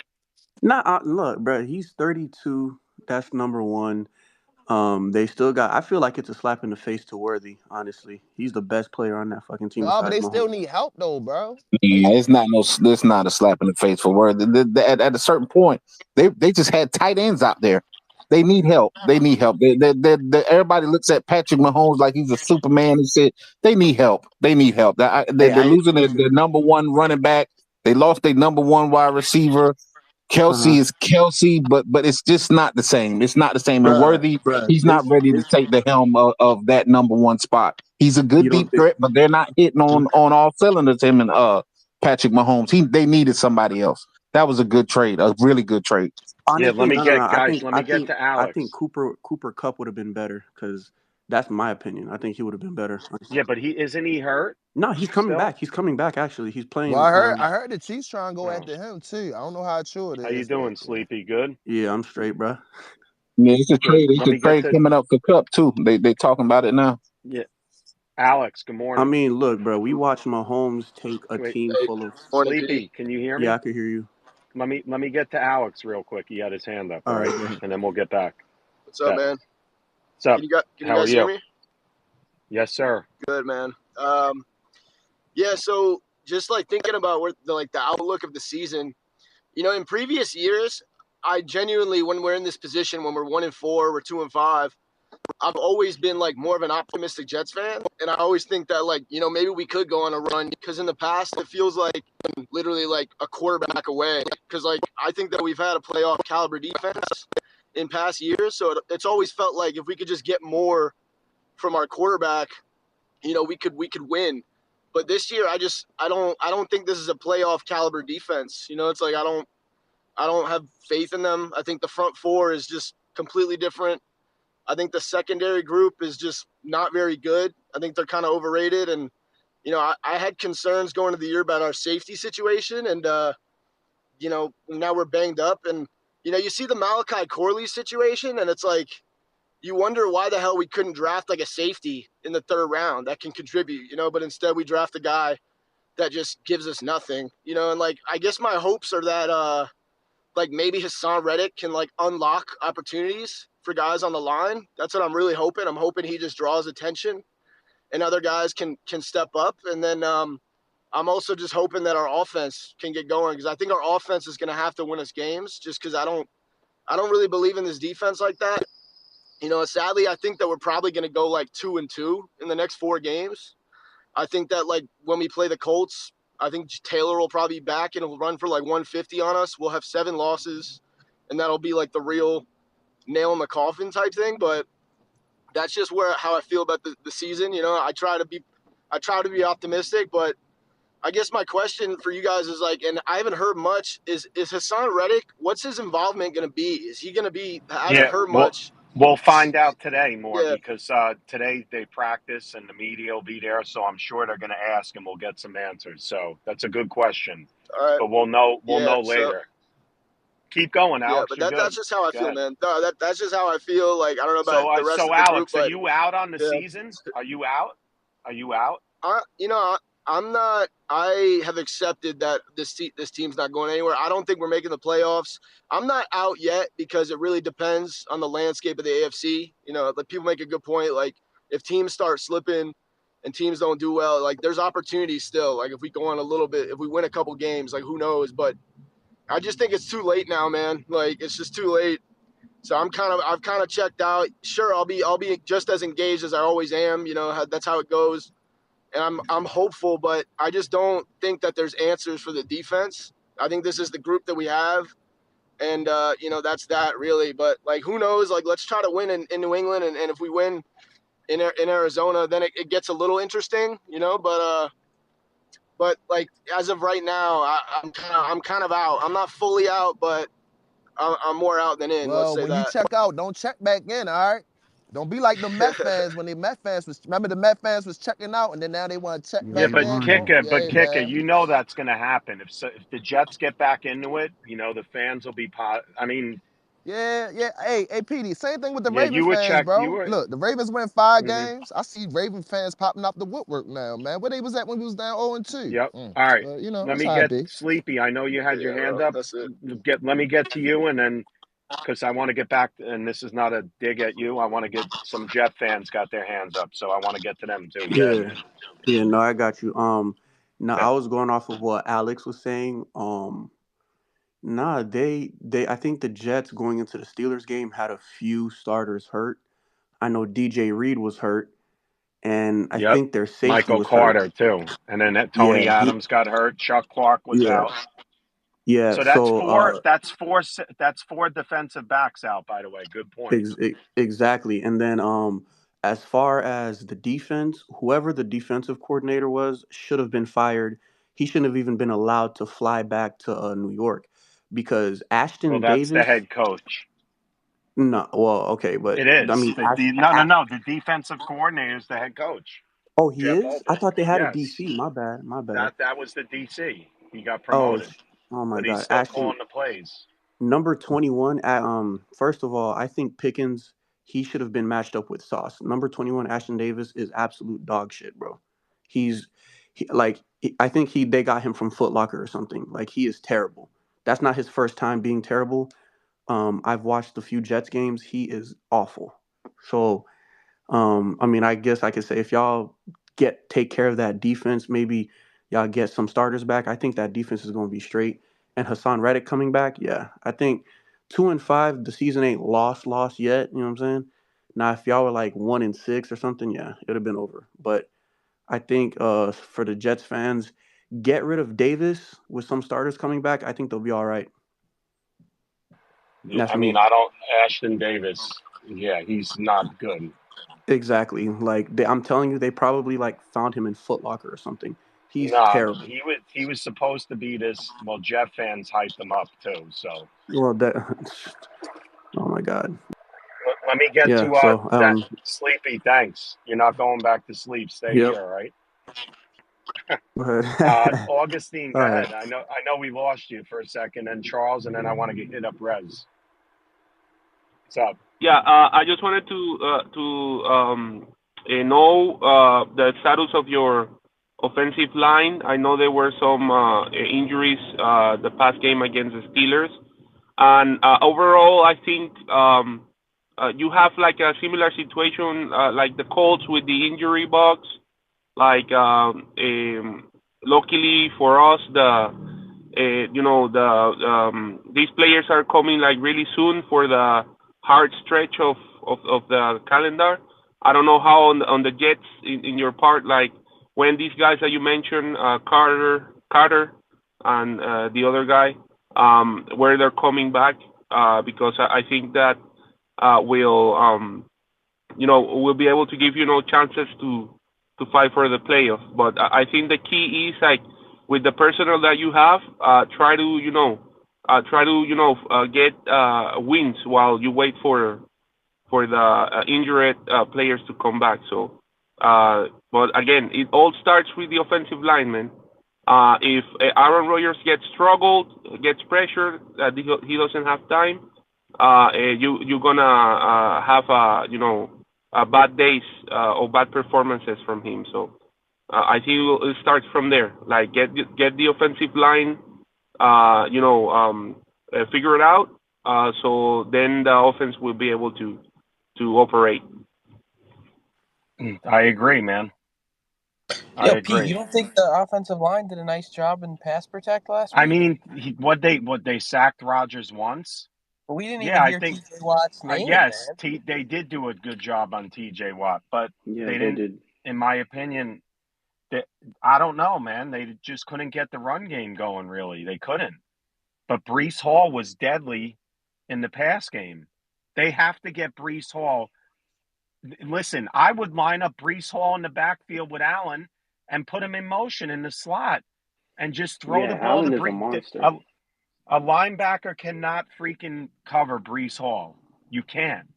Nah, look, bro, he's 32. That's number one. They still got. I feel like it's a slap in the face to Worthy. Honestly, he's the best player on that fucking team No, but besides they still Mahomes. need help though, bro. Yeah, it's not a slap in the face for word. At a certain point, they just had tight ends out there. They need help. They need help. Everybody looks at Patrick Mahomes like he's a Superman and said they need help. They need help. They're losing their number one running back. They lost their number one wide receiver. Kelsey is Kelsey, but it's just not the same. It's not the same. And Worthy, he's not ready to take the helm of that number one spot. He's a good You don't deep think? threat, but they're not hitting on all cylinders. Him and Patrick Mahomes. They needed somebody else. That was a good trade, a really good trade. Yeah, let Honestly, me no. get guys. Let me I get think to I Alex. think Cooper Cup would have been better because that's my opinion. I think he would have been better. Yeah, but isn't he hurt? No, he's coming Still? back. He's coming back. Actually, he's playing. Well, I heard the Chiefs trying to go after him too. I don't know how true it How you is, but doing, Sleepy? Good. Yeah, I'm straight, bro. Yeah, it's a Good. trade. It's Let a me get trade to coming up for Cup too. They talking about it now. yeah, Alex. Good I morning. mean, look, bro. We watched Mahomes take a Wait, team full of. Sleepy. Can you hear Yeah, me? I could hear you. Let me get to Alex real quick. He had his hand up. All All right, right, go ahead. and then we'll get back. What's up, man? What's up? Can you How are guys hear you? me? Yes, sir. Good, man. Yeah. So just like thinking about where the outlook of the season, in previous years, I genuinely, when we're in this position, when we're 1-4, we're 2-5, I've always been like more of an optimistic Jets fan, and I always think that maybe we could go on a run because in the past it feels like literally like a quarterback away because I think that we've had a playoff caliber defense in past years, so it's always felt like if we could just get more from our quarterback, we could win. But this year, I don't think this is a playoff caliber defense. It's like I don't have faith in them. I think the front four is just completely different. I think the secondary group is just not very good. I think they're kind of overrated. And, I had concerns going into the year about our safety situation. And, now we're banged up. And, you see the Malachi Corley situation, and it's like you wonder why the hell we couldn't draft like a safety in the third round that can contribute, but instead we draft a guy that just gives us nothing, and I guess my hopes are that maybe Hassan Reddick can unlock opportunities for guys on the line. That's what I'm really hoping. I'm hoping he just draws attention and other guys can step up. And then I'm also just hoping that our offense can get going because I think our offense is going to have to win us games just because I don't really believe in this defense like that. Sadly, I think that we're probably going to go 2-2 in the next 4 games. I think that when we play the Colts, I think Taylor will probably be back and he'll run for 150 on us. We'll have 7 losses. and that'll be like the real nail in the coffin type thing. But that's just how I feel about the season. You know, I try to be optimistic, but I guess my question for you guys is like, and I haven't heard much, is Hassan Reddick, what's his involvement going to be? Is he going to be, I haven't Yeah, heard much. we'll find out today more Yeah. because today they practice and the media will be there. So I'm sure they're going to ask and we'll get some answers. So that's a good question. All right. But we'll know Yeah. So, later. Keep going, yeah, Alex. but You're good. that's just how I Go feel, ahead. man. No, that's just how I feel. Like, I don't know about So, the rest so of the group, Alex, are but you out on the yeah. season? Are you out? Are you out? I'm not. I have accepted that this team's not going anywhere. I don't think we're making the playoffs. I'm not out yet because it really depends on the landscape of the AFC. You know, like people make a good point. Like if teams start slipping and teams don't do well, like there's opportunities still. Like if we go on a little bit, if we win a couple games, like who knows? But I just think it's too late now, man. Like it's just too late. So I've kind of checked out. Sure, I'll be just as engaged as I always am. You know, that's how it goes. And I'm hopeful, but I just don't think that there's answers for the defense. I think this is the group that we have, and that's that really. But like, who knows? Like, let's try to win in New England, and if we win in Arizona, then it gets a little interesting, you know. But like as of right now, I'm kind of out. I'm not fully out, but I'm more out than in. Let's Well, say when you that. check out, don't check back in, all right? Don't be like the Met fans when the Met fans was, remember the Met fans was checking out and then now they want to check Yeah, back Yeah, but in? Brian. kicker, Man. you know that's going to happen. If the Jets get back into it, you know the fans will be. I mean, Yeah. Hey, PD, same thing with the yeah, Raven you were fans, checked. You bro. were. Look, the Ravens win 5 Mhm. games. I see Raven fans popping up the woodwork now, man. Where they was at when we was down 0-2? Yep. All right. You know, Let that's me how it get be. Sleepy. I know you had your Yeah, hand bro, up. that's it. Let me get to you, and then because I want to get back. And this is not a dig at you. I want to get some Jet fans got their hands up, so I want to get to them too. Go ahead. Yeah, yeah. No, I got you. No, Okay. I was going off of what Alex was saying. Nah, they. I think the Jets going into the Steelers game had a few starters hurt. I know DJ Reed was hurt, and I Yep. think their safety Michael was hurt. Carter too, and then Tony Yeah, Adams got hurt. Chuck Clark was yeah, out. yeah. So that's So, four. That's four defensive backs out. By the way, good point. exactly. And then, as far as the defense, whoever the defensive coordinator was should have been fired. He shouldn't have even been allowed to fly back to New York because Well, Ashton that's the Davis. head coach. No, well, okay, but It I is mean, no. The defensive coordinator is the head coach, oh, he Jeff is. I Ulbrich. thought they had a Yes, DC. My bad. My bad. that was the DC. He got Oh, promoted, oh my but he's God, still Ashton. calling the plays. Number 21 at first of all, I think Pickens he should have been matched up with Sauce. Number 21 Ashton Davis is absolute dog shit, bro. He's I think they got him from Foot Locker or something. Like he is terrible. That's not his first time being terrible. I've watched a few Jets games. He is awful. So I mean, I guess I could say if y'all take care of that defense, maybe y'all get some starters back. I think that defense is going to be straight. And Hassan Reddick coming back, yeah, I think 2-5, the season ain't lost yet. You know what I'm saying? Now, if y'all were like 1-6 or something, yeah, it'd have been over. But I think for the Jets fans, get rid of Davis with some starters coming back. I think they'll be all right. That's I mean, me. I don't. Ashton Davis. Yeah, he's not good. Exactly. Like I'm telling you, they probably like found him in Foot Locker or something. He's Nah, terrible. he was supposed to be this. Well, Jeff fans hyped him up too. So Well, that. Oh my God. let me get Yeah. to So that Sleepy. Thanks. You're not going back to sleep. Stay Yep. here, all right? Go ahead. Augustine, go All ahead. right. I know we lost you for a second, and Charles, and then I want to hit up Rez. What's up? Yeah, I just wanted to know the status of your offensive line. I know there were some injuries the past game against the Steelers, and overall, I think you have like a similar situation like the Colts with the injury box. Like, luckily for us, these players are coming like really soon for the hard stretch of the calendar. I don't know how on the Jets in your part, like when these guys that you mentioned, Carter, and the other guy, where they're coming back. because I think that will we'll be able to give chances to fight for the playoff. But I think the key is like with the personnel that you have, try to get wins while you wait for the injured players to come back. So, but again, it all starts with the offensive lineman. If Aaron Rodgers gets pressured, he doesn't have time. You're gonna have bad days or bad performances from him. So I think it starts from there. Like get the offensive line, figure it out. So then the offense will be able to operate. I agree, man. I Yo, Pete, you agree. don't think the offensive line did a nice job in pass protect last I week? mean, what they sacked Rodgers once. But we didn't Yeah, even I hear think T.J. Watt's name, yes, man. they did do a good job on T.J. Watt, but Yeah, they they didn't. did. In my opinion, that I don't know, man. They just couldn't get the run game going. Really, they couldn't. But Brees Hall was deadly in the pass game. They have to get Brees Hall. Listen, I would line up Brees Hall in the backfield with Allen and put him in motion in the slot and just throw Yeah, the ball to Allen is a Brees. monster. A linebacker cannot freaking cover Brees Hall. You can't.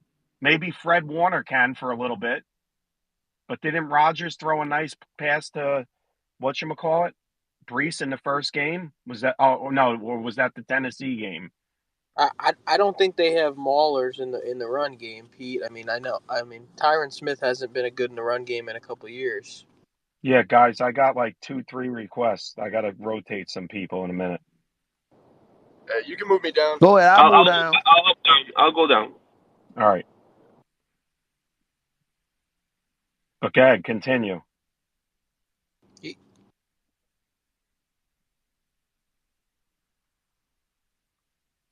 Maybe Fred Warner can for a little bit, but didn't Rodgers throw a nice pass to whatchamacallit? Brees in the first game? Was that no, or was that the Tennessee game? I don't think they have maulers in the run game, Pete. I mean, Tyron Smith hasn't been a good in the run game in a couple of years. Yeah, guys, I got like 2, 3 requests. I gotta rotate some people in a minute. You can move me down. Go ahead, I'll I'll move I'll, down. I'll go down. I'll go down. All right. Okay, continue.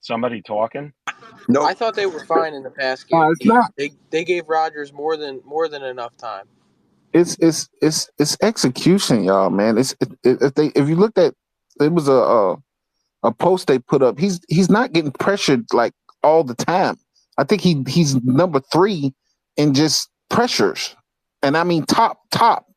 Somebody talking? Nope. I thought they were fine in the pass game, It's Pete. not. They gave Rodgers more than enough time. It's execution, y'all, man. If you looked at, it was a post they put up. He's not getting pressured like all the time. I think he's number 3 in just pressures, and I mean top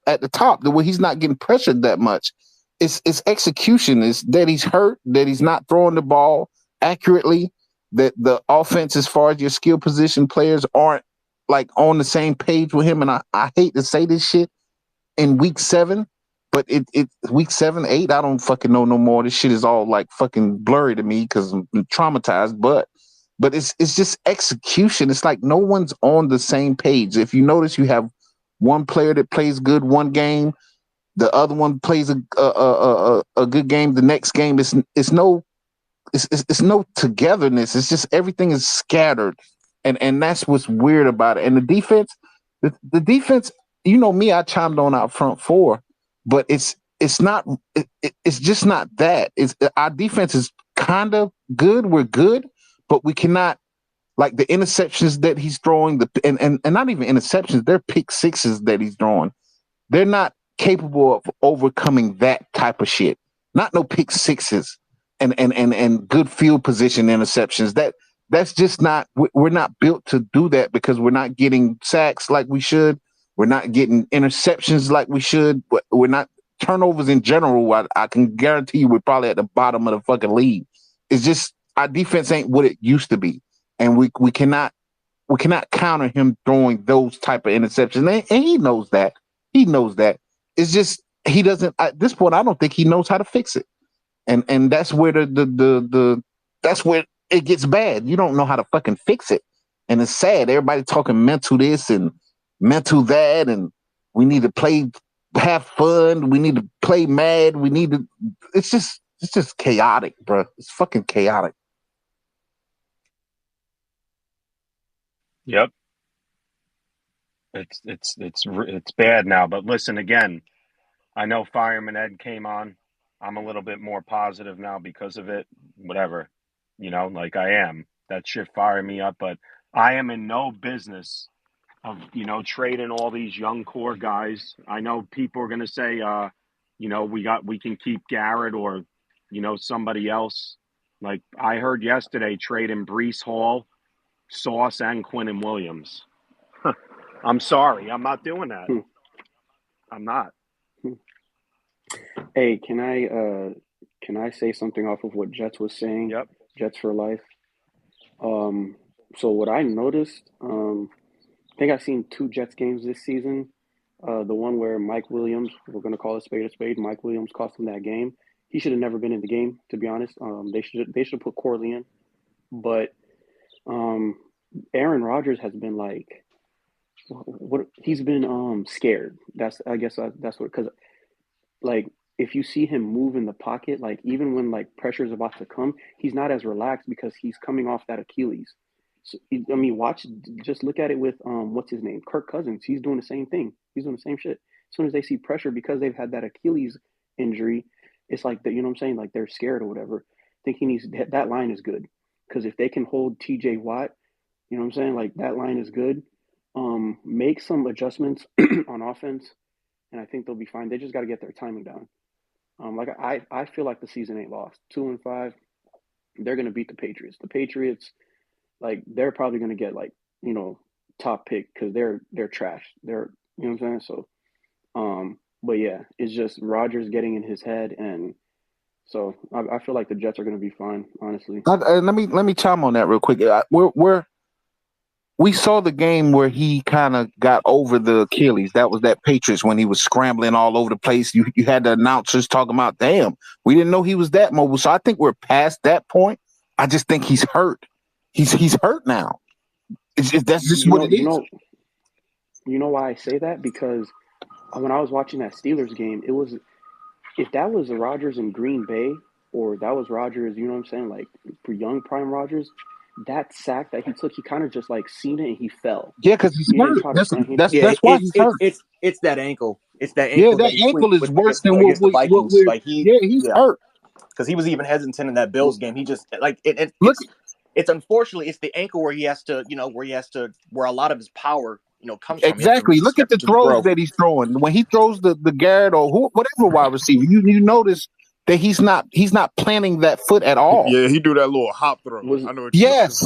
at the top. The way he's not getting pressured that much. It's execution. Is that he's hurt, that he's not throwing the ball accurately, that the offense, as far as your skill position players, aren't like on the same page with him. And I hate to say this shit in week 7, but it week 7, 8, I don't fucking know no more. This shit is all like fucking blurry to me because I'm traumatized. But it's just execution. It's like no one's on the same page. If you notice, you have one player that plays good one game, the other one plays a good game the next game. It's no togetherness. It's just everything is scattered, and that's what's weird about it. And the defense, you know me, I chimed on out front 4, but it's not. It's just not that. It's our defense is kind of good. We're good, but we cannot, like the interceptions that he's throwing, and not even interceptions. They're pick sixes that he's throwing. They're not capable of overcoming that type of shit. Not no pick sixes and good field position interceptions. That's just not. We're not built to do that because we're not getting sacks like we should. We're not getting interceptions like we should. We're not turnovers in general. I can guarantee you we're probably at the bottom of the fucking league. It's just our defense ain't what it used to be, and we cannot counter him throwing those type of interceptions. And he knows that. He knows that. It's just he doesn't. At this point, I don't think he knows how to fix it. And that's where that's where it gets bad. You don't know how to fucking fix it, and it's sad. Everybody talking mental this and mental that, and we need to have fun. We need to play mad. We need to. It's just chaotic, bro. It's fucking chaotic. Yep. It's bad now. But listen again. I know Fireman Ed came on. I'm a little bit more positive now because of it. Whatever, like I am. That shit fired me up. But I am in no business of trading all these young core guys. I know people are gonna say, we can keep Garrett or somebody else. Like I heard yesterday, trading Brees Hall, Sauce, and Quinnen Williams. I'm sorry, I'm not doing that. Hmm. I'm not. Hey, can I say something off of what Jets was saying? Yep. Jets for life. So what I noticed, I think I've seen two Jets games this season. The one where Mike Williams, we're going to call a spade, Mike Williams cost him that game. He should have never been in the game, to be honest. They should put Corley in. But um, Aaron Rodgers has been like, what he's been scared. That's that's what, because like if you see him move in the pocket, like even when like pressure is about to come, he's not as relaxed because he's coming off that Achilles. So, I mean, just look at it with what's his name, Kirk Cousins. He's doing the same thing. He's doing the same shit. As soon as they see pressure because they've had that Achilles injury, it's like that. You know what I'm saying? Like they're scared or whatever. I think he needs that line is good because if they can hold T.J. Watt, you know what I'm saying? Like that line is good. Make some adjustments on offense, and I think they'll be fine. They just got to get their timing down. Like I feel like the season ain't lost. 2-5, they're gonna beat the Patriots. The Patriots, like they're probably gonna get like top pick because they're trash. They're you know what I'm saying. So, but yeah, it's just Rodgers getting in his head, and so I feel like the Jets are gonna be fine. Honestly, let me chime on that real quick. We saw the game where he kind of got over the Achilles. That was that Patriots when he was scrambling all over the place. You had the announcers talking about, damn, we didn't know he was that mobile. So I think we're past that point. I just think he's hurt. He's hurt now. That's just what it is. You know why I say that? Because when I was watching that Steelers game, it was if that was Rodgers in Green Bay or that was Rodgers, you know what I'm saying, like for young prime Rodgers, that sack that he took, he kind of just like seen it and he fell. Yeah, because he's He didn't hurt. try to stand. That's why he's hurt. It's that ankle. It's that Yeah, ankle that that he ankle tweaked is worse than against the what Vikings. we're. Like He's hurt. because he was even hesitant in that Bills game. He just like Look, it's unfortunately it's the ankle where he has to where a lot of his power comes from. exactly. Look at the throws that he's throwing. When he throws the Garrett or whatever wide receiver, you notice that he's not planting that foot at all. Yeah, he do that little hop throw. I know what Yes.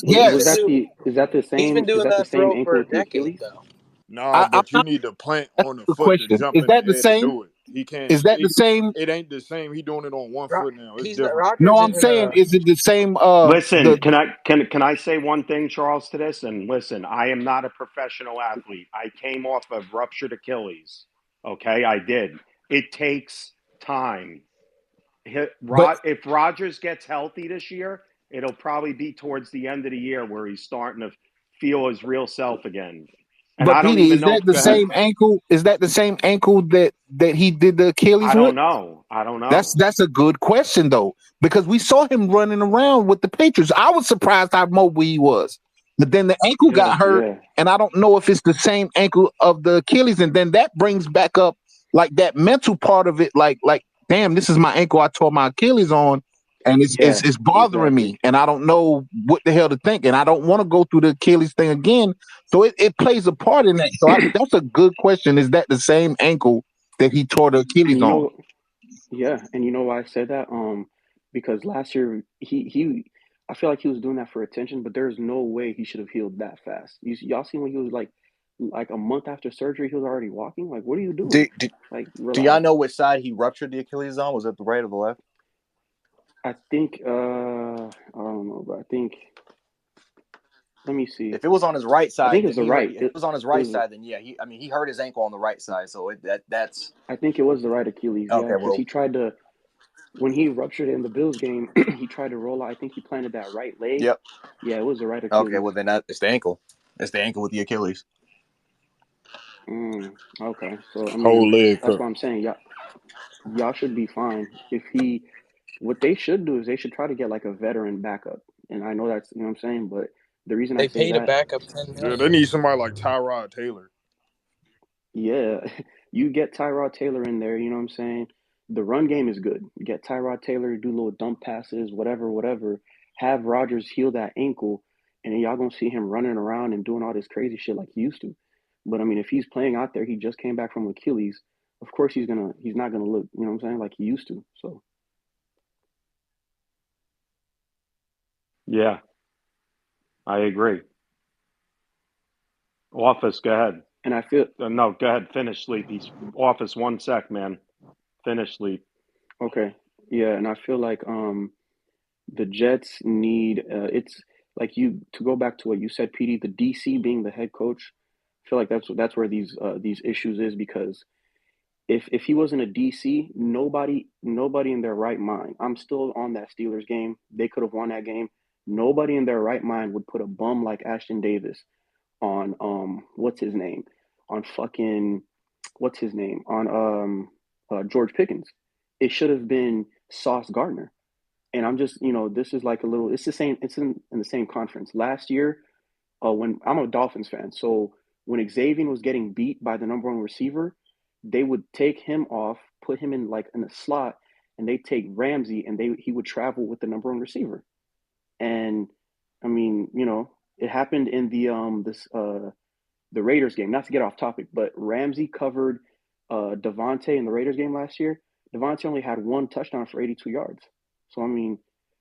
Was that the same? He's been doing that same throw ankle for a with the decade Achilles? though. No, but you need to plant on the Good foot to question. jump Is in the that the air to same? do it. He can't. Is that the same? It ain't the same. He doing it on one foot now. It's He's not different. Rodgers. No, I'm saying, is it the same? Listen, can I say one thing, Charles, to this? And listen, I am not a professional athlete. I came off of ruptured Achilles. Okay, I did. It takes time. If Rodgers gets healthy this year, it'll probably be towards the end of the year where he's starting to feel his real self again. And But I don't Petey, even is know. that the Go ahead. same ankle? Is that the same ankle that he did the Achilles I don't with? know. That's a good question though, because we saw him running around with the Patriots. I was surprised how mobile he was, but then the ankle got hurt, and I don't know if it's the same ankle of the Achilles. And then that brings back up like that mental part of it, like damn, this is my ankle I tore my Achilles on, and it's bothering me, and I don't know what the hell to think, and I don't want to go through the Achilles thing again. So it plays a part in that. So that's a good question. Is that the same ankle that he tore the Achilles on? Yeah, and you know why I said that? Because last year I feel like he was doing that for attention, but there's no way he should have healed that fast. Y'all seen when he was like a month after surgery, he was already walking. Like, what are you doing? Do y'all know which side he ruptured the Achilles on? Was it the right or the left? I think I don't know, but I think. Let me see. If it was on his right side, I think it's the right. If it was on his right side, then yeah, he hurt his ankle on the right side, so that's. I think it was the right Achilles. Okay, yeah, because he tried to. When he ruptured it in the Bills game, he tried to roll out. I think he planted that right leg. Yep. Yeah, it was the right Achilles. Okay, well then it's the ankle. It's the ankle with the Achilles. Okay, so I Whole mean, leg that's cut. what I'm saying. Y'all should be fine. What they should do is they should try to get like a veteran backup. And I know that's, you know what I'm saying, but the reason I say paid a that, backup $10 million. Yeah, they need somebody like Tyrod Taylor. yeah, you get Tyrod Taylor in there, you know what I'm saying? The run game is good. Get Tyrod Taylor, do little dump passes, whatever. Have Rodgers heal that ankle, and then y'all gonna see him running around and doing all this crazy shit like he used to. But I mean, if he's playing out there, he just came back from Achilles. Of course, he's not gonna look, you know what I'm saying, like he used to. So Yeah, I agree. Office, go ahead. And I feel No, go ahead. Finish, Sleepy. Office, 1 sec, man. Finish, Sleep. okay. Yeah, and I feel like the Jets need it's like you to go back to what you said, PD, the DC being the head coach. I feel like that's where these issues is because if he wasn't a DC, nobody in their right mind. I'm still on that Steelers game. They could have won that game. Nobody in their right mind would put a bum like Ashton Davis on what's his name? On fucking what's his name? On George Pickens. It should have been Sauce Gardner. And I'm just, this is like a little it's the same it's in the same conference. Last year, when I'm a Dolphins fan, so when Xavier was getting beat by the number one receiver, they would take him off, put him in like in a slot, and they take Ramsey, and he would travel with the number one receiver. And I mean, it happened in the Raiders game. Not to get off topic, but Ramsey covered Devontae in the Raiders game last year. Devontae only had one touchdown for 82 yards. So I mean,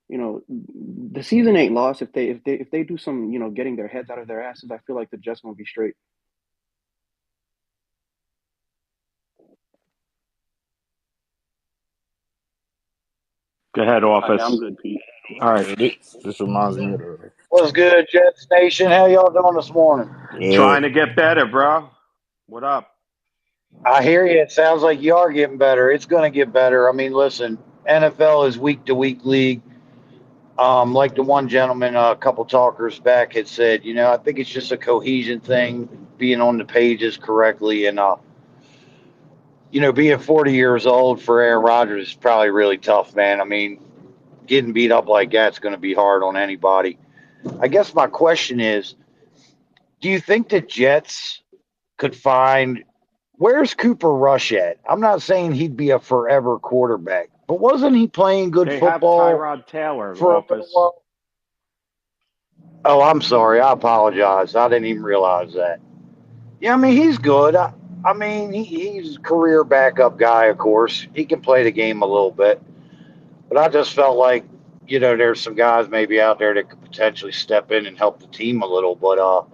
the season ain't lost if they do some getting their heads out of their asses. I feel like the Jets won't be straight. Go ahead, Office. I'm good, Pete. All right. Yeah, this reminds me of the What's good, Jets Nation? How y'all doing this morning? Trying to get better, bro. What up? I hear you. It sounds like you are getting better. It's going to get better. I mean, listen, NFL is week to week league. Like the one gentleman, a couple talkers back had said, I think it's just a cohesion thing, being on the pages correctly, and being 40 years old for Aaron Rodgers is probably really tough, man. I mean, getting beat up like that's going to be hard on anybody. I guess my question is, do you think the Jets could find where's Cooper Rush at? I'm not saying he'd be a forever quarterback, but wasn't he playing good They have football Tyrod Taylor, for a little Office. while? Oh, I'm sorry. I apologize. I didn't even realize that. Yeah, I mean, he's good. I mean, he's a career backup guy, of course. He can play the game a little bit. But I just felt like, there's some guys maybe out there that could potentially step in and help the team a little. But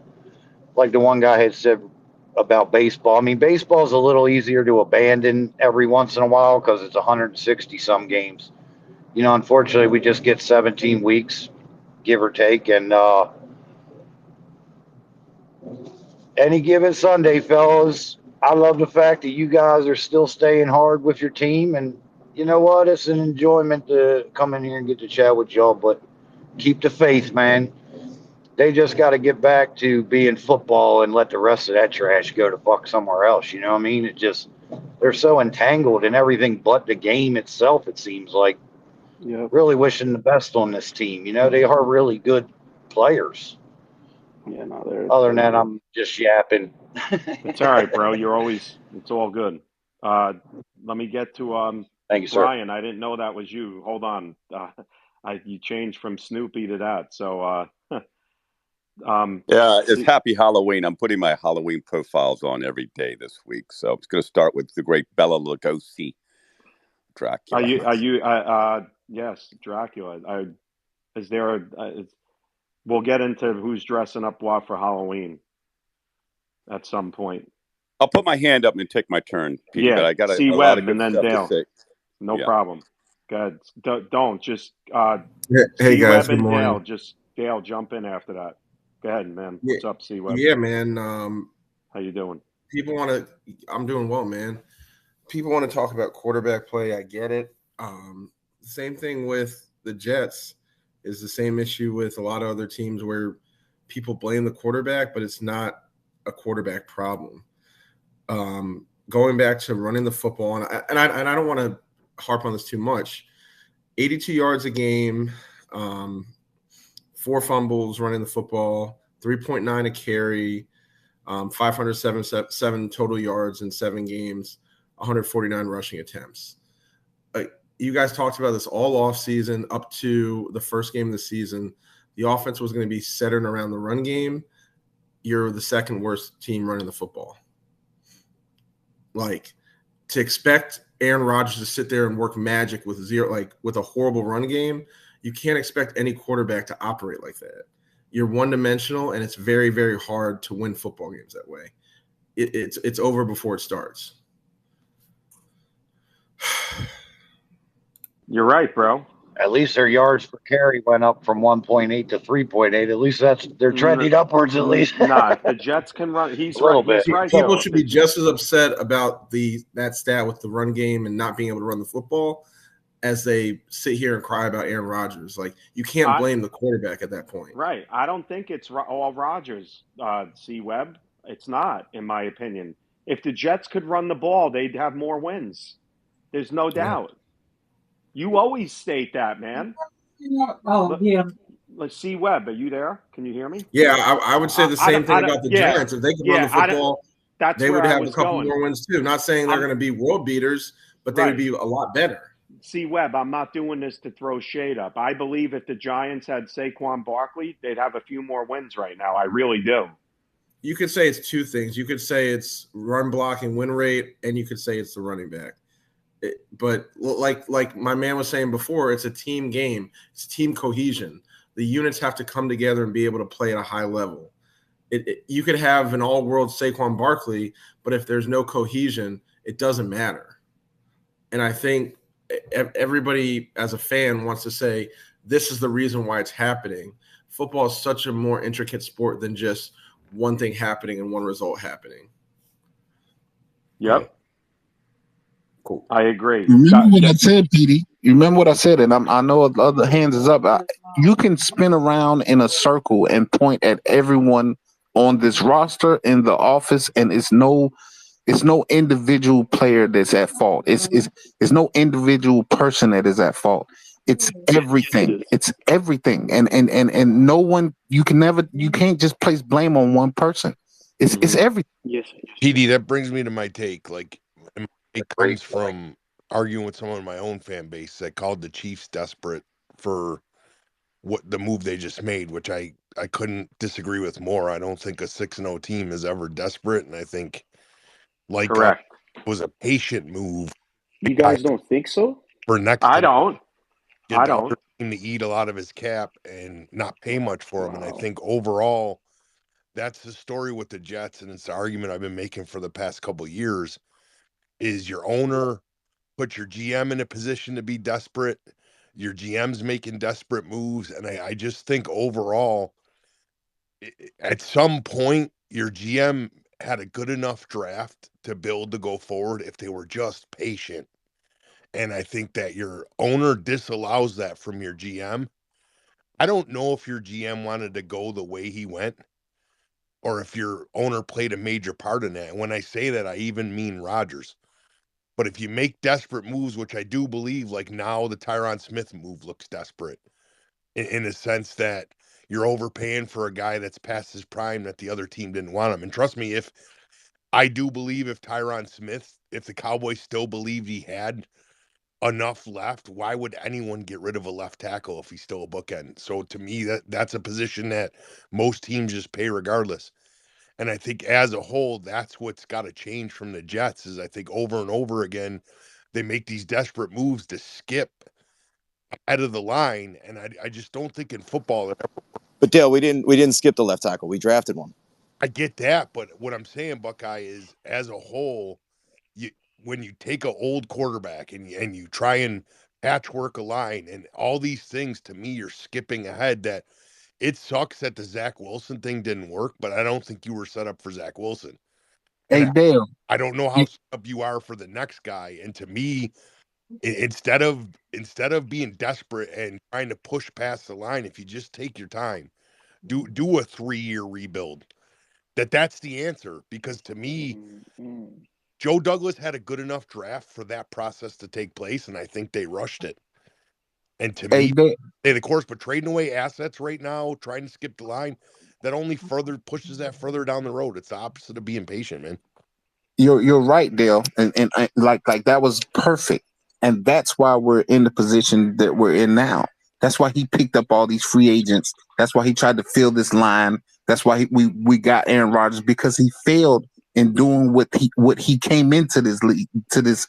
like the one guy had said about baseball, I mean, baseball is a little easier to abandon every once in a while because it's 160 some games. Unfortunately, we just get 17 weeks, give or take. And any given Sunday, fellas, I love the fact that you guys are still staying hard with your team. And you know what? It's an enjoyment to come in here and get to chat with y'all. But keep the faith, man. They just got to get back to being football and let the rest of that trash go to fuck somewhere else. You know what I mean? They're so entangled in everything but the game itself, it seems like. Yep. Really wishing the best on this team. They are really good players. Yeah, no, Other than they're that, good. I'm just yapping. It's all right, bro. It's all good. Let me get to Thank you, sir. Ryan. I didn't know that was you. Hold on. You changed from Snoopy to that. So Yeah, it's Happy Halloween. I'm putting my Halloween profiles on every day this week. So it's going to start with the great Bela Lugosi, Dracula. yes, Dracula. Is there we'll get into who's dressing up what for Halloween at some point. I'll put my hand up and take my turn, Petey, Yeah, but I got C. a lot Webb of good and then stuff to Dale. say. No Yeah. problem. Go ahead. Don't just Hey C. guys, Webb good and morning. Dale jump in after that. Go ahead, man. Yeah, What's up, C. Webb? yeah, man. How you doing? People want to. I'm doing well, man. People want to talk about quarterback play. I get it. Same thing with the Jets is the same issue with a lot of other teams where people blame the quarterback, but it's not a quarterback problem. Going back to running the football, and I don't want to harp on this too much. 82 yards a game, 4 fumbles running the football, 3.9 a carry, 507 total yards in 7 games, 149 rushing attempts. You guys talked about this all off season up to the first game of the season. The offense was going to be centered around the run game. You're the second worst team running the football. Like, to expect Aaron Rodgers to sit there and work magic with with a horrible run game, You can't expect any quarterback to operate like that. You're one-dimensional, and it's very, very hard to win football games that way. It's over before it starts. You're right, bro. At least their yards per carry went up from 1.8 to 3.8. At least they're trending upwards. At least. Nah, if the Jets can run, he's A little right. bit. He's right. People though. should be just as upset about that stat with the run game and not being able to run the football as they sit here and cry about Aaron Rodgers. Like, you can't blame the quarterback at that point. Right. I don't think it's all Rodgers, C-Web. It's not, in my opinion. If the Jets could run the ball, they'd have more wins. There's no doubt. You always state that, man. Let's see, Webb. Are you there? Can you hear me? Yeah, I would say the same thing about the Giants. If they could run the football, they would have a couple more wins too. Not saying they're going to be world beaters, but they would be a lot better. See, Webb, I'm not doing this to throw shade up. I believe if the Giants had Saquon Barkley, they'd have a few more wins right now. I really do. You could say it's two things. You could say it's run blocking win rate, and you could say it's the running back. But like my man was saying before, it's a team game. It's team cohesion. The units have to come together and be able to play at a high level. You could have an all-world Saquon Barkley, but if there's no cohesion, it doesn't matter. And I think everybody as a fan wants to say, this is the reason why it's happening. Football is such a more intricate sport than just one thing happening and one result happening. Yep. Cool. I agree. You remember what I said, Petey? You remember what I said? And I know the other hands is up. You can spin around in a circle and point at everyone on this roster in the office, and it's no individual player that's at fault. It's no individual person that is at fault. It's everything. It's everything. And no one, you can't just place blame on one person. It's everything. Yes. PD, that brings me to my take. Like, it comes from arguing with someone in my own fan base that called the Chiefs desperate for what the move they just made, which I couldn't disagree with more. I don't think a 6-0 team is ever desperate, and I think correct was a patient move. You guys don't think so? For next, I don't. Get the other team to eat a lot of his cap and not pay much for him, and I think overall, that's the story with the Jets, and it's the argument I've been making for the past couple of years. Is your owner put your GM in a position to be desperate? Your GM's making desperate moves. And I just think overall, at some point, your GM had a good enough draft to build to go forward if they were just patient. And I think that your owner disallows that from your GM. I don't know if your GM wanted to go the way he went or if your owner played a major part in that. And when I say that, I even mean Rodgers. But if you make desperate moves, which I do believe, like now the Tyron Smith move looks desperate in a sense that you're overpaying for a guy that's past his prime that the other team didn't want him. And trust me, if Tyron Smith, if the Cowboys still believed he had enough left, why would anyone get rid of a left tackle if he's still a bookend? So to me, that's a position that most teams just pay regardless. And I think as a whole, that's what's got to change from the Jets is I think over and over again, they make these desperate moves to skip out of the line. And I just don't think in football. But Dale, we didn't skip the left tackle. We drafted one. I get that. But what I'm saying, Buckeye, is as a whole, when you take an old quarterback and you try and patchwork a line and all these things, to me, you're skipping ahead that it sucks that the Zach Wilson thing didn't work, but I don't think you were set up for Zach Wilson. Hey, Dale. I don't know how set up you are for the next guy. And to me, instead of being desperate and trying to push past the line, if you just take your time, do a 3-year rebuild. That's the answer. Because to me, Joe Douglas had a good enough draft for that process to take place, and I think they rushed it. And to me, the course, but trading away assets right now, trying to skip the line, that only further pushes that further down the road. It's the opposite of being patient, man. You're right, Dale, and like that was perfect, and that's why we're in the position that we're in now. That's why he picked up all these free agents. That's why he tried to fill this line. That's why we got Aaron Rodgers, because he failed in doing what he came into this league, to this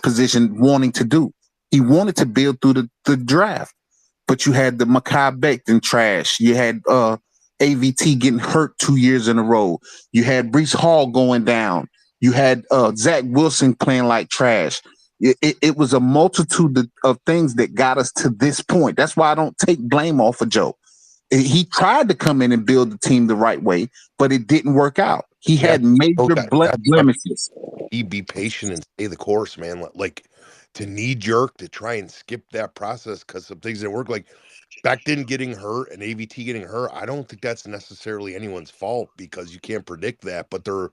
position wanting to do. He wanted to build through the draft. but you had the Mekhi Becton trash. You had AVT getting hurt 2 years in a row. You had Brees Hall going down. You had Zach Wilson playing like trash. It was a multitude of things that got us to this point. That's why I don't take blame off of Joe. He tried to come in and build the team the right way, but it didn't work out. He had major blemishes. He'd be patient and stay the course, man. Like to knee jerk to try and skip that process because some things didn't work. Like Becton getting hurt and AVT getting hurt, I don't think that's necessarily anyone's fault because you can't predict that. But they're,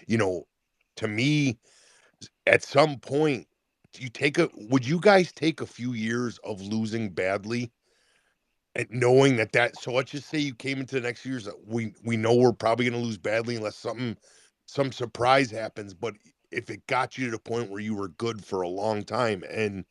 to me, at some point, would you guys take a few years of losing badly and knowing that so let's just say you came into the next years that we know we're probably going to lose badly unless some surprise happens, but if it got you to the point where you were good for a long time, and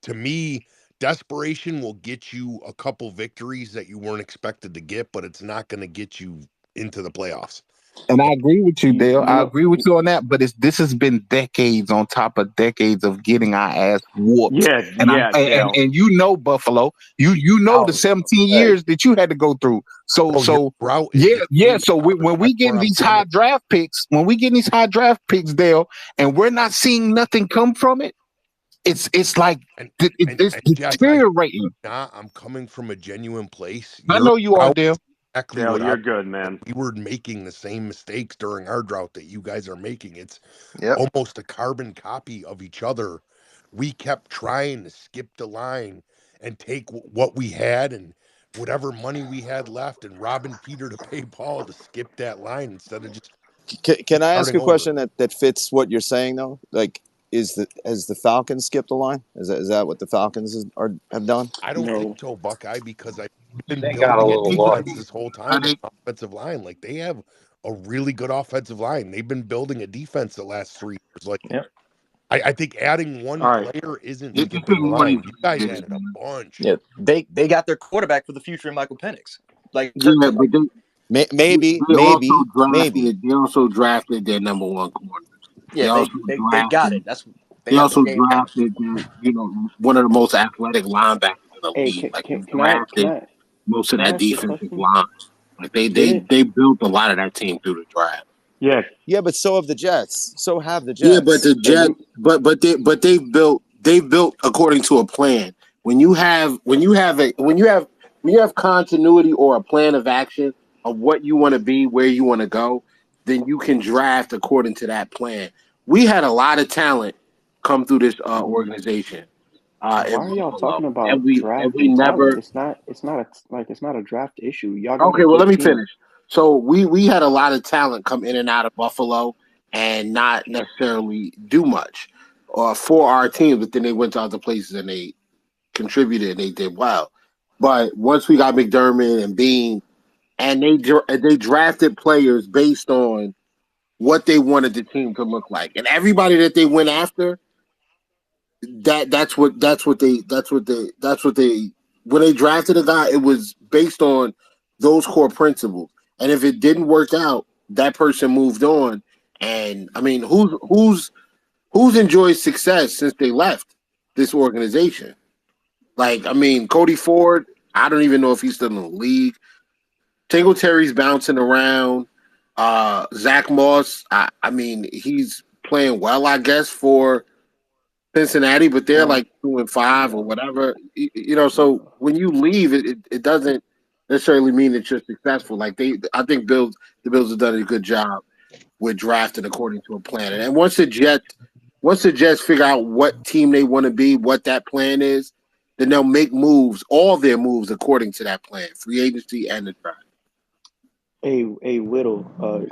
to me, desperation will get you a couple victories that you weren't expected to get, but it's not going to get you into the playoffs. And I agree with you, Dale. I agree with you on that. But this has been decades on top of decades of getting our ass whooped. And you know Buffalo. You know the 17 years that you had to go through. So when we get these high draft picks, Dale, and we're not seeing nothing come from it, it's like it's deteriorating. I'm coming from a genuine place. I know you are, Dale. Exactly Dale, you're good, man. We were making the same mistakes during our drought that you guys are making. It's almost a carbon copy of each other. We kept trying to skip the line and take what we had and whatever money we had left and robbing Peter to pay Paul to skip that line instead of just. Can I ask a question that fits what you're saying though? Like, has the Falcons skipped the line? Is that what the Falcons have done? I don't think so, Buckeye, because I've been They got a building little a lucky. defense this whole time with an offensive line. Like they have a really good offensive line. They've been building a defense the last 3 years. Like I think adding one player isn't skipping the line. You guys added a bunch. Yeah, they got their quarterback for the future in Michael Penix. Like maybe. They also drafted their number one corner. Yeah, they got it. They also drafted one of the most athletic linebackers in the league. They drafted most of that defensive line. Like they built a lot of that team through the draft. Yeah, but so have the Jets. Yeah, but the Jets, but they've built according to a plan. When you have continuity or a plan of action of what you want to be, where you want to go, then you can draft according to that plan. We had a lot of talent come through this organization. Why are y'all talking about draft? And we never. It's not a draft issue. Y'all Okay, well, let me finish. So we had a lot of talent come in and out of Buffalo and not necessarily do much for our team, but then they went to other places and they contributed and they did well. But once we got McDermott and Bean, and they drafted players based on what they wanted the team to look like, and everybody that they went after, that's what they when they drafted a guy, it was based on those core principles. And if it didn't work out, that person moved on. And I mean, who's enjoyed success since they left this organization? Like, I mean, Cody Ford, I don't even know if he's still in the league. Singletary's bouncing around. Zach Moss, I mean, he's playing well, I guess, for Cincinnati, but they're like 2-5 or whatever. So when you leave, it doesn't necessarily mean that you're successful. Like I think the Bills have done a good job with drafting according to a plan. And once the Jets figure out what team they want to be, what that plan is, then they'll make all their moves according to that plan, free agency and the draft. Hey, Whittle. Wait,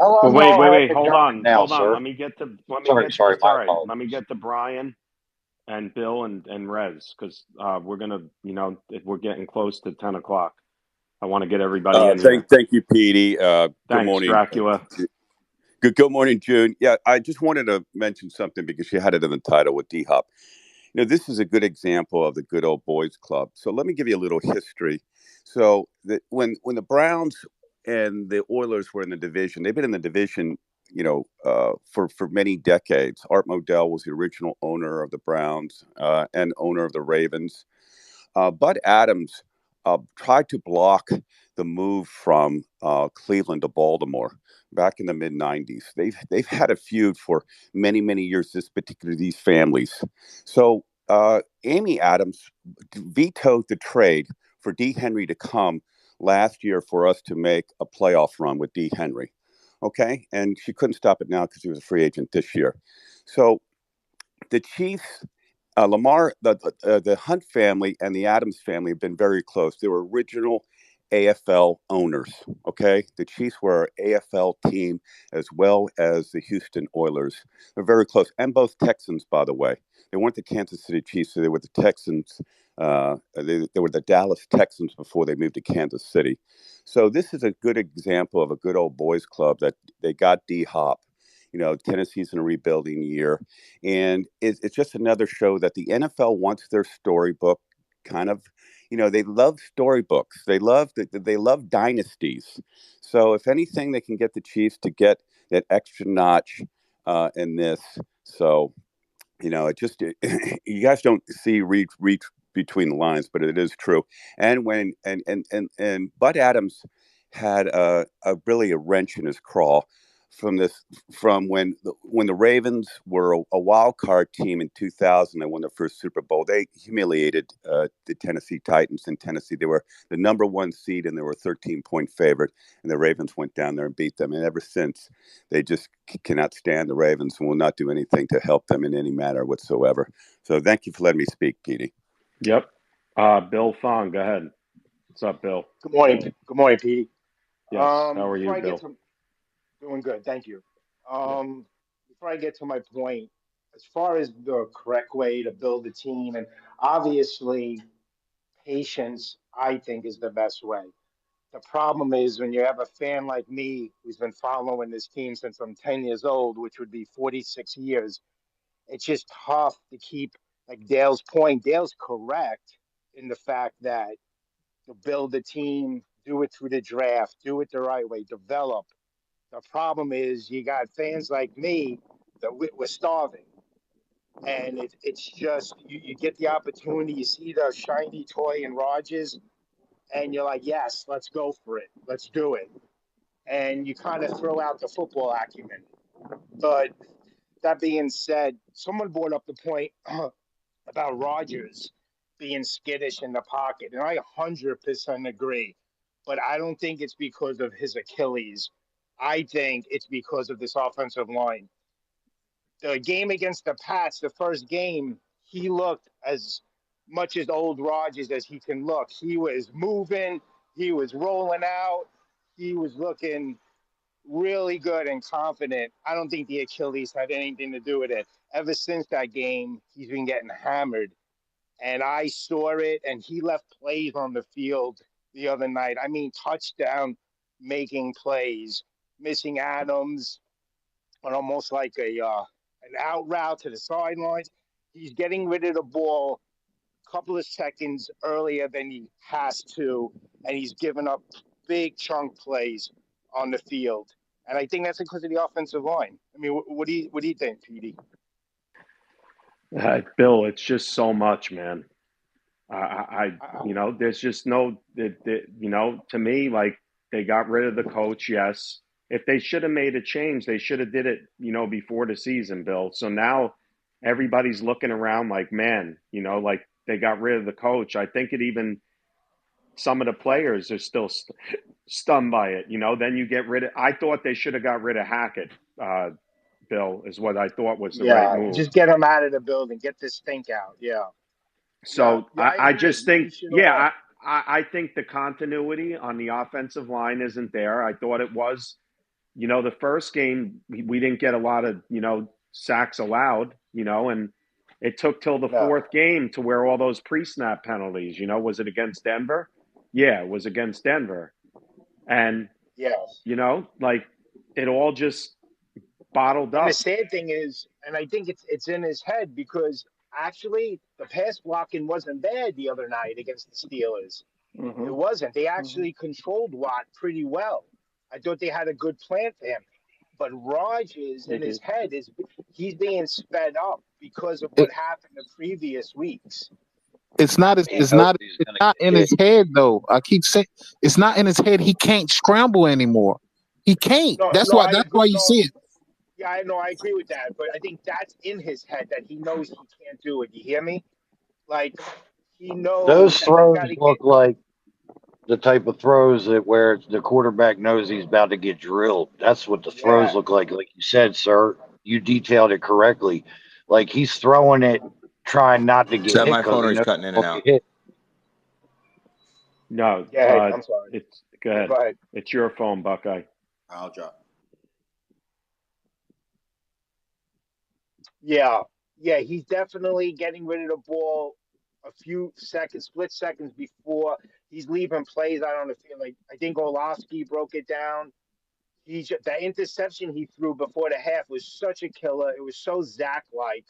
hold on. Sir. Let me get to Brian and Bill and Rez, because we're gonna, we're getting close to 10 o'clock. I want to get everybody in here. Thank you, Petey. Thanks, good morning, Dracula. Good morning, June. Yeah, I just wanted to mention something because you had it in the title with D-Hop. This is a good example of the good old boys club. So let me give you a little history. So when the Browns and the Oilers were in the division, they've been in the division, for many decades. Art Modell was the original owner of the Browns and owner of the Ravens. Bud Adams tried to block the move from Cleveland to Baltimore back in the mid '90s. They've had a feud for many years. These families. So Amy Adams vetoed the trade for D. Henry to come last year for us to make a playoff run with D. Henry. Okay, and she couldn't stop it now because he was a free agent this year. So the Chiefs, Lamar, the Hunt family and the Adams family have been very close. They were original AFL owners. Okay, the Chiefs were an AFL team as well as the Houston Oilers. They're very close, and both Texans, by the way. They weren't the Kansas City Chiefs; they were the Texans. They were the Dallas Texans before they moved to Kansas City. So this is a good example of a good old boys club that they got D Hop. Tennessee's in a rebuilding year. And it's just another show that the NFL wants their storybook kind of, they love storybooks. They love dynasties. So if anything, they can get the Chiefs to get that extra notch in this. So, it just, you guys don't see reach between the lines, but it is true. And when, and Bud Adams had really a wrench in his craw from when the Ravens were a wild card team in 2000 and won their first Super Bowl. They humiliated the Tennessee Titans in Tennessee. They were the number one seed and they were a 13-point favorite, and the Ravens went down there and beat them. And ever since, they just cannot stand the Ravens and will not do anything to help them in any manner whatsoever. So thank you for letting me speak, Petey. Yep. Bill Fong, go ahead. What's up, Bill? Good morning. Good morning, Petey. Yes. How are you, Bill? Doing good, thank you. Before I get to my point, as far as the correct way to build a team, and obviously patience, I think, is the best way. The problem is when you have a fan like me who's been following this team since I'm 10 years old, which would be 46 years, it's just tough to keep, like Dale's point. Dale's correct in the fact that to build a team, do it through the draft, do it the right way, develop. The problem is you got fans like me that we're starving. And it's just, you get the opportunity, you see the shiny toy in Rogers, and you're like, yes, let's go for it. Let's do it. And you kind of throw out the football acumen. But that being said, someone brought up the point about Rogers being skittish in the pocket. And I 100% agree. But I don't think it's because of his Achilles. I think it's because of this offensive line. The game against the Pats, the first game, he looked as much as old Rogers as he can look. He was moving, he was rolling out, he was looking really good and confident. I don't think the Achilles had anything to do with it. Ever since that game, he's been getting hammered. And I saw it, and he left plays on the field the other night. I mean, touchdown making plays, missing Adams on almost like an out route to the sidelines. He's getting rid of the ball a couple of seconds earlier than he has to, and he's given up big chunk plays on the field. And I think that's because of the offensive line. I mean, what do you think, Petey? Bill, it's just so much, man. There's just no, to me, like they got rid of the coach. Yes, if they should have made a change, they should have did it, before the season, Bill. So now everybody's looking around like, man, like they got rid of the coach. I think some of the players are still stunned by it. Then you get rid of. I thought they should have got rid of Hackett. Bill is what I thought was the right move. Just get him out of the building. Get this stink out. Yeah. So I just think, I think the continuity on the offensive line isn't there. I thought it was, the first game, we didn't get a lot of, sacks allowed, and it took till the fourth game to where all those pre-snap penalties, was it against Denver? Yeah, it was against Denver. And, like it all just bottled up. And the sad thing is, and I think it's in his head because actually the pass blocking wasn't bad the other night against the Steelers. Mm-hmm. It wasn't. They actually controlled Watt pretty well. I thought they had a good plan for him. But Rogers in his head he's being sped up because of what happened the previous weeks. It's not. It's not. It's not in his head though. I keep saying it's not in his head. He can't scramble anymore. He can't. No, That's no, why. I That's agree. why you No, see it. yeah, I know, I agree with that. But I think that's in his head that he knows he can't do it. You hear me? Like he knows Those that he's throws got to get. look like the type of throws that where the quarterback knows he's about to get drilled. That's what the throws Yeah, look like you said, sir. You detailed it correctly. Like he's throwing it, trying not to Is get that hit my because phone or he he's knows cutting in and he'll get out? hit. No, go ahead. I'm sorry. it's go Yeah, ahead. go ahead. It's your phone, Buckeye. I'll drop. Yeah, yeah, he's definitely getting rid of the ball a few seconds, split seconds before he's leaving plays. I don't feel like I think Orlovsky broke it down. That interception he threw before the half was such a killer. It was so Zach like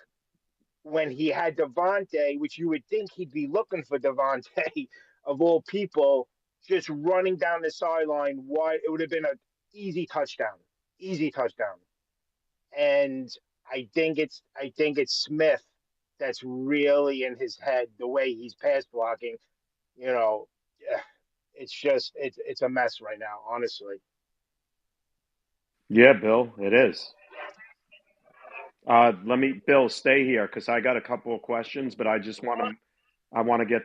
when he had Devontae, which you would think he'd be looking for Devontae of all people, just running down the sideline. Why it would have been an easy touchdown. And I think it's Smith that's really in his head the way he's pass blocking. You know, yeah, it's a mess right now, honestly. Yeah, Bill, it is. Bill, stay here because I got a couple of questions, but I want to get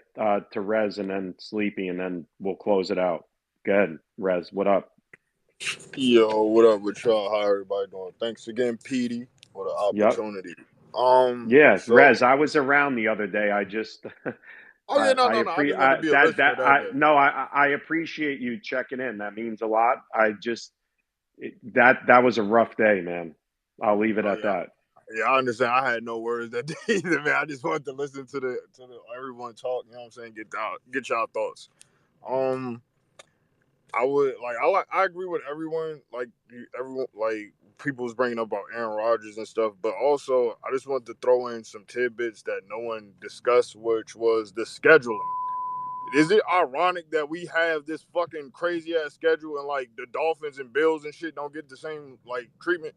to Rez and then Sleepy, and then we'll close it out. Go ahead, Rez. What up? Yo, what up with y'all? How everybody doing? Thanks again, Petey, for the Yep. opportunity. Yeah, So Rez. I was around the other day. I just, oh yeah, no, I no, no. I appreciate just wanted to be a listener that day. no, I appreciate you checking in. That means a lot. That was a rough day, man. I'll leave it Oh at yeah, that. yeah. I understand. I had no words that day either, man. I just wanted to listen to the everyone talk. You know what I'm saying? Get y'all thoughts. Um, I would I agree with everyone. Everyone people was bringing up about Aaron Rodgers and stuff, but also I just want to throw in some tidbits that no one discussed, which was the scheduling. Is it ironic that we have this fucking crazy ass schedule and like the Dolphins and Bills and shit don't get the same like treatment?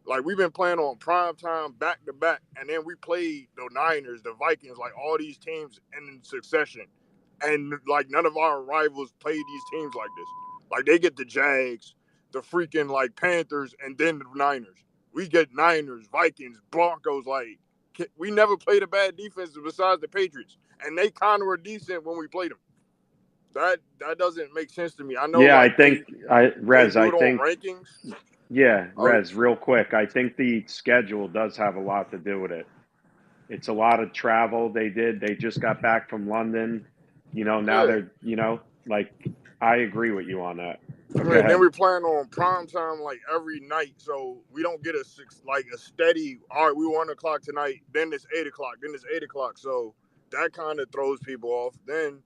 Like we've been playing on prime time back to back, and then we played the Niners, the Vikings, like all these teams in succession, and like none of our rivals played these teams like this. Like they get the Jags, the freaking like Panthers, and then the Niners. We get Niners, Vikings, Broncos. Like we never played a bad defense besides the Patriots, and they kind of were decent when we played them. That doesn't make sense to me. I know Yeah, I like think they Rez. do it on rankings. Yeah, Oh, Rez. Real quick, I think the schedule does have a lot to do with it. It's a lot of travel they did. They just got back from London. Now yeah. they're, like, I agree with you on that. But go And then ahead. we're playing on prime time like every night, so we don't get a steady. All right, we 1 o'clock tonight. Then it's 8 o'clock. Then it's 8 o'clock. So that kind of throws people off. Then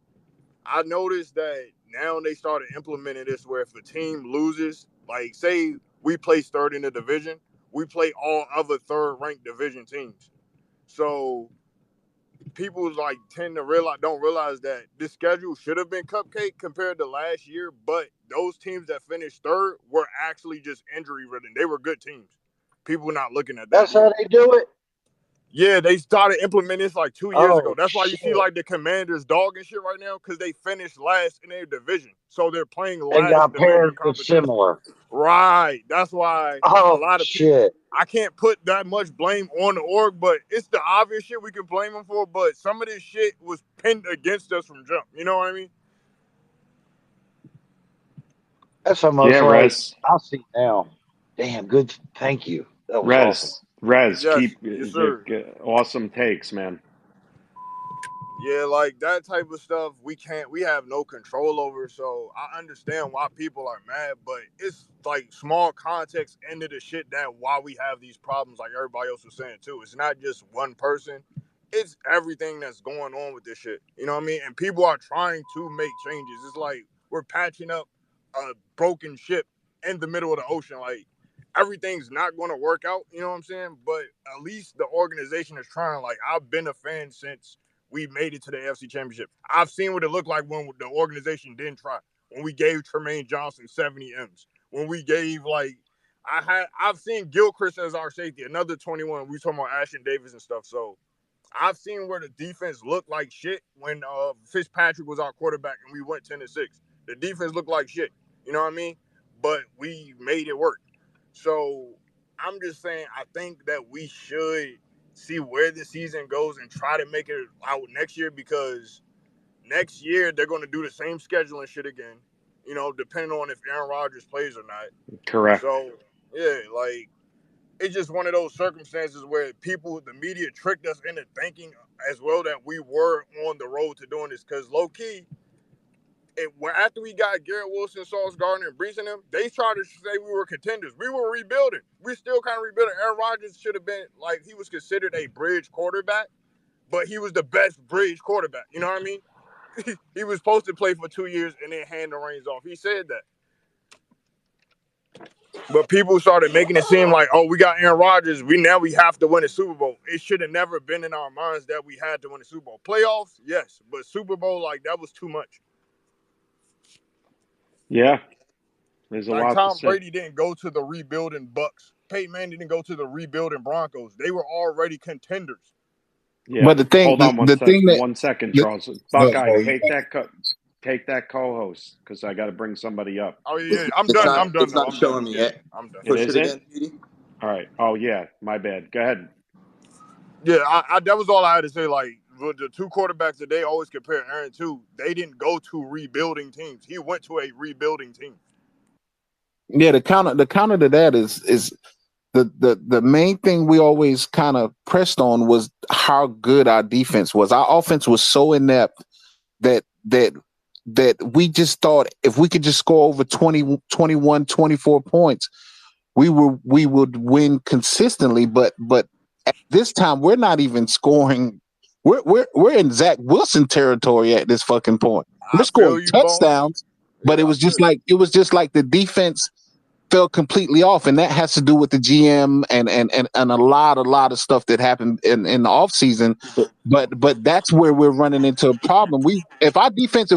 I noticed that now they started implementing this where if a team loses, like say we place third in the division, we play all other third ranked division teams. So people like tend to don't realize that this schedule should have been cupcake compared to last year, but those teams that finished third were actually just injury ridden. They were good teams. People not looking at that That's how either. they do it. Yeah, they started implementing this like 2 years ago. Oh That's why you see shit! like the Commanders dog and shit right now because they finished last in their division, so they're playing They last got division paired with competition. similar. Right. That's why a Oh lot of people. shit! I can't put that much blame on the org, but it's the obvious shit we can blame them for. But some of this shit was pinned against us from jump. You know what I mean? That's Yeah, almost like Rez. I see now. Damn good. Thank you. That was awesome. Rez, Yes, keep yes, sir. awesome takes, man. Yeah, like that type of stuff we have no control over. So I understand why people are mad, but it's like small context into the shit that why we have these problems, like everybody else was saying too. It's not just one person, it's everything that's going on with this shit. You know what I mean? And people are trying to make changes. It's like we're patching up a broken ship in the middle of the ocean. Like everything's not gonna work out, you know what I'm saying? But at least the organization is trying. Like I've been a fan since we made it to the AFC Championship. I've seen what it looked like when the organization didn't try. When we gave Tremaine Johnson 70 M's. When we gave I've seen Gilchrist as our safety, another 21. We talking about Ashton Davis and stuff. So I've seen where the defense looked like shit when Fitzpatrick was our quarterback and we went 10-6. The defense looked like shit. You know what I mean? But we made it work. So I'm just saying, I think that we should see where the season goes and try to make it out next year, because next year they're going to do the same scheduling shit again. You know, depending on if Aaron Rodgers plays or not. Correct. So yeah, like, it's just one of those circumstances where the media tricked us into thinking as well that we were on the road to doing this. Because low key, after we got Garrett Wilson, Sauce Gardner, and Brees and them, they tried to say we were contenders. We were rebuilding. We still kind of rebuilding. Aaron Rodgers should have been, like, he was considered a bridge quarterback, but he was the best bridge quarterback. You know what I mean? He was supposed to play for 2 years and then hand the reins off. He said that. But people started making it seem like, oh, we got Aaron Rodgers. We have to win a Super Bowl. It should have never been in our minds that we had to win a Super Bowl. Playoffs, yes, but Super Bowl, like, that was too much. Yeah, there's a Like, lot to Tom say. Brady didn't go to the rebuilding Bucks. Peyton Manning didn't go to the rebuilding Broncos. They were already contenders. Yeah. But the thing, Hold on the thing that 1 second, the, Charles. go Buckeye, ahead. take that co-host, because I got to bring somebody up. Oh yeah, I'm It's done. not. I'm done It's though. not I'm done. showing me Yeah, yet. I'm done. It Push it isn't? again, Petey. All right. Oh yeah, my bad. Go ahead. Yeah, that was all I had to say. Like, the two quarterbacks that they always compare Aaron to, they didn't go to rebuilding teams. He went to a rebuilding team. Yeah, the counter to that is the main thing we always kind of pressed on was how good our defense was. Our offense was so inept that we just thought if we could just score over 20, 21, 24 points, we would win consistently. But at this time, we're not even scoring. We're in Zach Wilson territory at this fucking point. We're I feel scoring you, boss. touchdowns, but Yeah, I feel you. it was just like the defense fell completely off, and that has to do with the GM and a lot of stuff that happened in the off season. But that's where we're running into a problem. If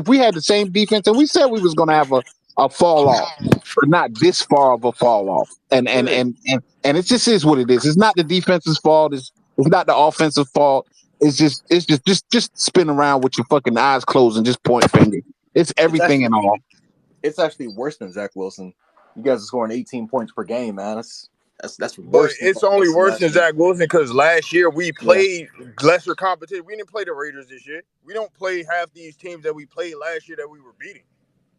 we had the same defense, and we said we was going to have a fall off, but not this far of a fall off, Yeah. and it just is what it is. It's not the defense's fault. It's not the offensive fault. It's just spin around with your fucking eyes closed and just point finger. It's It's everything actually and all. it's actually worse than Zach Wilson. You guys are scoring 18 points per game, man. That's But worse than it's Zach only Wilson worse last than year. Zach Wilson because last year we Yeah. played lesser competition. We didn't play the Raiders this year. We don't play half these teams that we played last year that we were beating.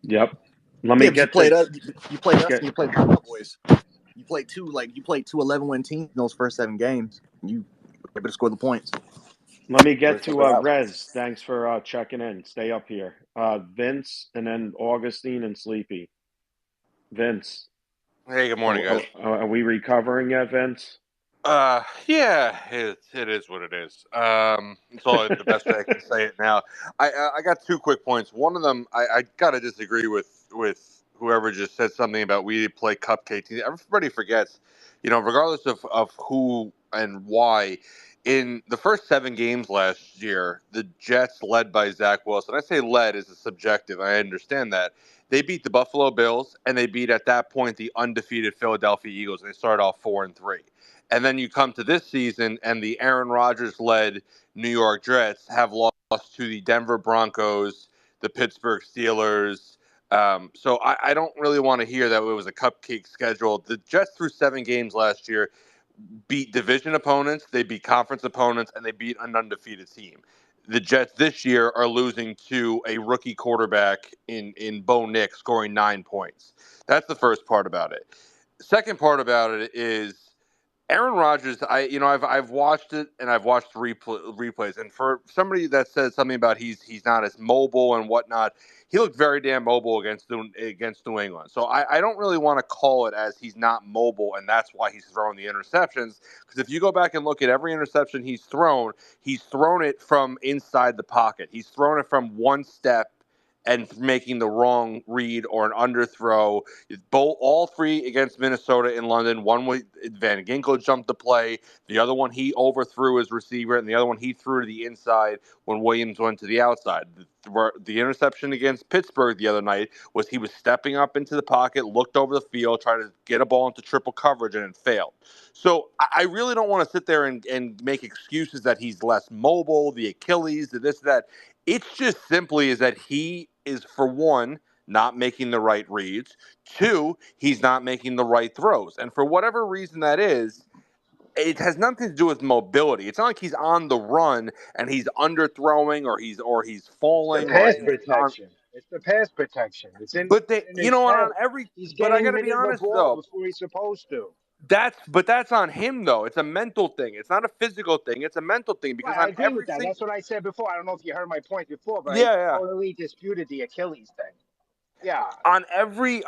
Yep. Let me Yeah, but get to you played us get. and you played the Cowboys. You played two 11-win teams in those first 7 games. You were able to score the points. Let me get Let's to figure it out. Rez. Thanks for checking in. Stay up here. Vince, and then Augustine and Sleepy. Vince. Hey, good morning, guys. Are we recovering yet, Vince? Yeah, it is what it is. It's all the best way I can say it now. I got 2 quick points. One of them, I gotta disagree with whoever just said something about we play cupcake teams. Everybody forgets, regardless of who and why. In the first 7 games last year, the Jets, led by Zach Wilson, I say led is a subjective. I understand that. They beat the Buffalo Bills, and they beat, at that point, the undefeated Philadelphia Eagles. They started off 4-3. And then you come to this season, and the Aaron Rodgers-led New York Jets have lost to the Denver Broncos, the Pittsburgh Steelers. So I don't really want to hear that it was a cupcake schedule. The Jets, through 7 games last year, beat division opponents, they beat conference opponents, and they beat an undefeated team. The Jets this year are losing to a rookie quarterback in Bo Nix, scoring 9 points. That's the first part about it. Second part about it is Aaron Rodgers. I've watched it, and I've watched replays, and for somebody that says something about he's not as mobile and whatnot, he looked very damn mobile against New England. So I don't really want to call it as he's not mobile, and that's why he's throwing the interceptions. Because if you go back and look at every interception he's thrown it from inside the pocket. He's thrown it from one step and making the wrong read or an underthrow. All three against Minnesota in London. One with Van Ginkel jumped the play. The other one he overthrew his receiver, and the other one he threw to the inside when Williams went to the outside. The interception against Pittsburgh the other night was he was stepping up into the pocket, looked over the field, tried to get a ball into triple coverage, and it failed. So I really don't want to sit there and make excuses that he's less mobile, the Achilles, the this, that. It's just simply is that he is, for one, not making the right reads. Two, he's not making the right throws. And for whatever reason that is, it has nothing to do with mobility. It's not like he's on the run and he's underthrowing or he's It's the falling or pass he's on. protection. It's the pass protection. But It's they, in you his know, head. on every. He's But I getting got to rid be of the honest ball though. before he's supposed to. That's on him though. It's a mental thing. It's not a physical thing. It's a mental thing because Right, I on agree with every that. single. That's what I said before. I don't know if you heard my point before, but I Yeah. totally disputed the Achilles thing. Yeah. On every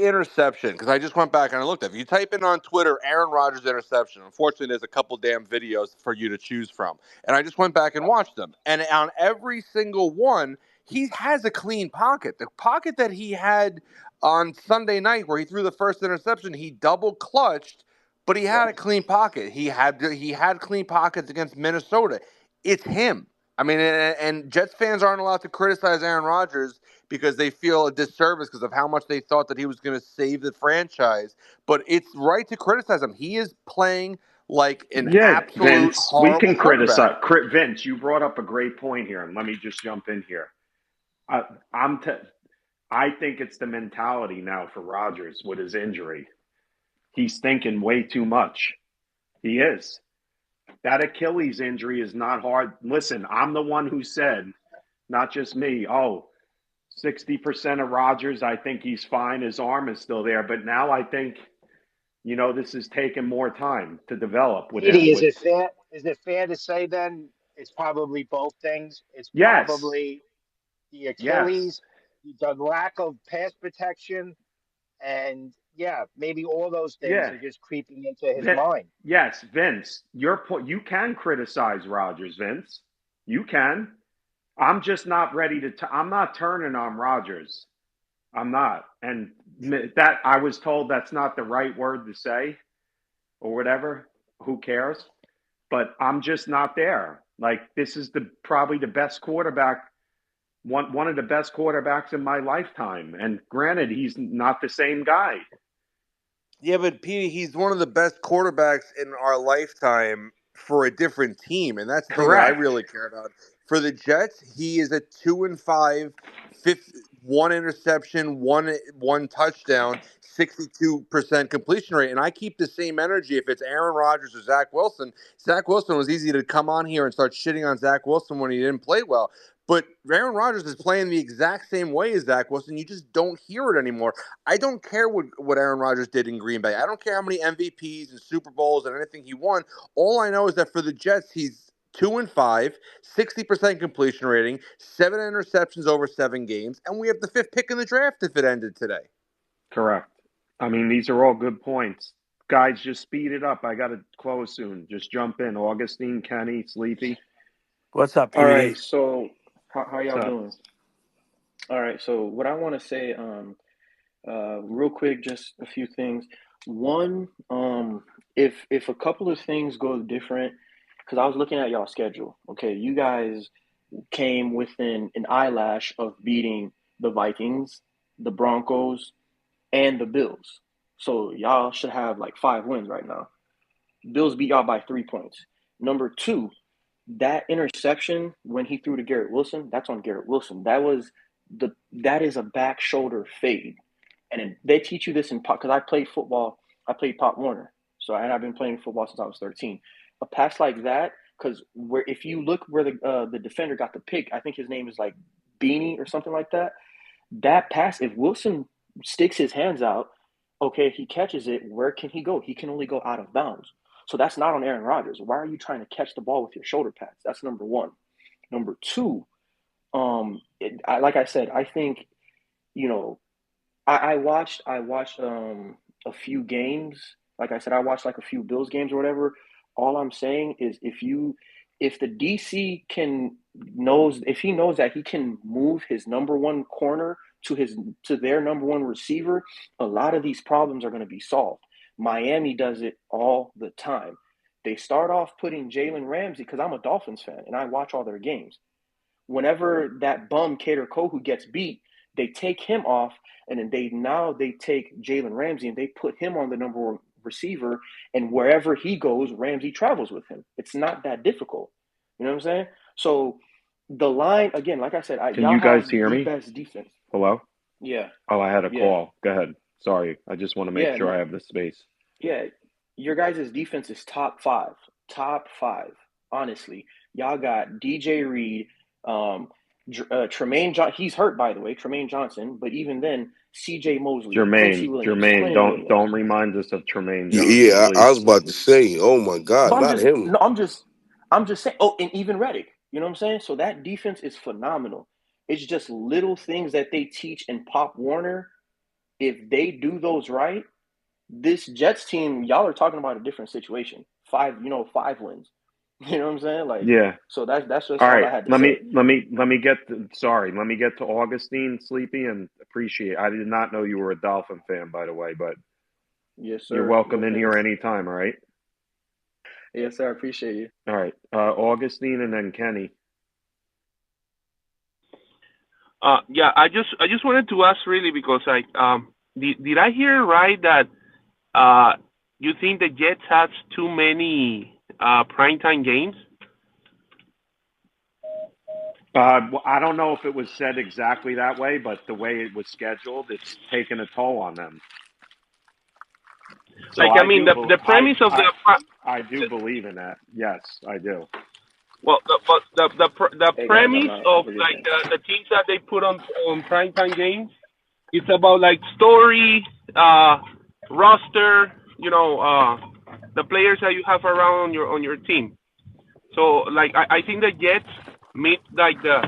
interception, because I just went back and I looked. If you type in on Twitter Aaron Rodgers interception, unfortunately there's a couple damn videos for you to choose from, and I just went back and watched them. And on every single one, he has a clean pocket. The pocket that he had on Sunday night, where he threw the first interception, he double clutched, but he had a clean pocket. He had clean pockets against Minnesota. It's him. I mean, and Jets fans aren't allowed to criticize Aaron Rodgers because they feel a disservice because of how much they thought that he was going to save the franchise. But it's right to criticize him. He is playing like an Yeah, absolute Vince, we horrible can quarterback. criticize. Vince, you brought up a great point here, and let me just jump in here. I, I'm t- I think it's the mentality now for Rodgers with his injury. He's thinking way too much. He is. That Achilles injury is not hard. Listen, I'm the one who said, not just me, 60% of Rodgers, I think he's fine. His arm is still there. But now I think, this is taking more time to develop with him. Petey, is it fair? Is it fair to say then it's probably both things? It's Yes, probably the yes. Achilles, the lack of pass protection, and yeah, maybe all those things Yeah. are just creeping into his Vin- mind. yes, Vince, your point. You can criticize Rodgers, Vince. You can. I'm just not ready to. I'm not turning on Rodgers. I'm not. And that I was told that's not the right word to say or whatever. Who cares? But I'm just not there. Like this is probably the best quarterback, one of the best quarterbacks in my lifetime. And granted, he's not the same guy. Yeah, but Petey, he's one of the best quarterbacks in our lifetime for a different team, and that's the thing that I Correct. really care about. For the Jets, he is a 2-5, one interception, one touchdown, 62% completion rate. And I keep the same energy if it's Aaron Rodgers or Zach Wilson. Zach Wilson was easy to come on here and start shitting on Zach Wilson when he didn't play well. But Aaron Rodgers is playing the exact same way as Zach Wilson. You just don't hear it anymore. I don't care what Aaron Rodgers did in Green Bay. I don't care how many MVPs and Super Bowls and anything he won. All I know is that for the Jets, he's 2-5, 60% completion rating, 7 interceptions over 7 games, and we have the 5th pick in the draft if it ended today. Correct. I mean, these are all good points. Guys, just speed it up. I got to close soon. Just jump in. Augustine, Kenny, Sleepy. What's up, All right, PD? so how What's y'all up? doing? All right, so what I want to say, real quick, just a few things. One, if a couple of things go different, because I was looking at y'all schedule. Okay, you guys came within an eyelash of beating the Vikings, the Broncos, and the Bills. So y'all should have like 5 wins right now. Bills beat y'all by 3 points. Number two, that interception when he threw to Garrett Wilson, that's on Garrett Wilson. That is a back shoulder fade. And they teach you this in pop because I played football. I played Pop Warner, and I've been playing football since I was 13. A pass like that, because where if you look where the defender got the pick, I think his name is like Beanie or something like that. That pass, if Wilson sticks his hands out, okay, he catches it. Where can he go? He can only go out of bounds. So that's not on Aaron Rodgers. Why are you trying to catch the ball with your shoulder pads? That's number one. Number two, like I said, I think you know I watched a few games. Like I said, I watched like a few Bills games or whatever. All I'm saying is if the DC knows that he can move his number one corner to their number one receiver, a lot of these problems are going to be solved. Miami does it all the time. They start off putting Jalen Ramsey, because I'm a Dolphins fan and I watch all their games. Whenever that bum Kader Kohu gets beat, they take him off, and then they take Jalen Ramsey and they put him on the number one receiver, and wherever he goes, Ramsey travels with him. It's not that difficult. You know what I'm saying? So the line, again, like I said, Can y'all you guys have hear the me? best defense. Hello? Yeah. Oh, I had a Yeah. call. Go ahead. Sorry. I just want to make Yeah. sure I have the space. Yeah. Your guys' defense is top five. Top five. Honestly. Y'all got DJ Reed, Tremaine Johnson. He's hurt, by the way, Tremaine Johnson. But even then, CJ Mosley, Quincy Williams, Jermaine, Quentin Williams. don't remind us of Tremaine Johnson, Yeah, I was please. about to say, oh my God, But not him. I'm just saying. Oh, and even Reddick. You know what I'm saying? So that defense is phenomenal. It's just little things that they teach in Pop Warner. If they do those right, this Jets team, y'all are talking about a different situation. 5 wins. You know what I'm saying? Like, Yeah. so that's just All all right. I had to Let say. me get to Augustine, Sleepy, and appreciate. I did not know you were a Dolphin fan, by the way, but Yes, you're sir. welcome Go in here Fins. anytime. All right. Yes, sir. I appreciate you. All right. Augustine and then Kenny. Yeah, I just wanted to ask really because did I hear right that you think the Jets has too many primetime games? I don't know if it was said exactly that way, but the way it was scheduled, it's taken a toll on them. So Like, I mean, the premise of I do believe in that. Yes, I do. well, the Hey guys, I'm premise out. of Have a good like day. the teams that they put on primetime games, it's about like story, roster, the players that you have around on your team. So like I think the Jets meet like the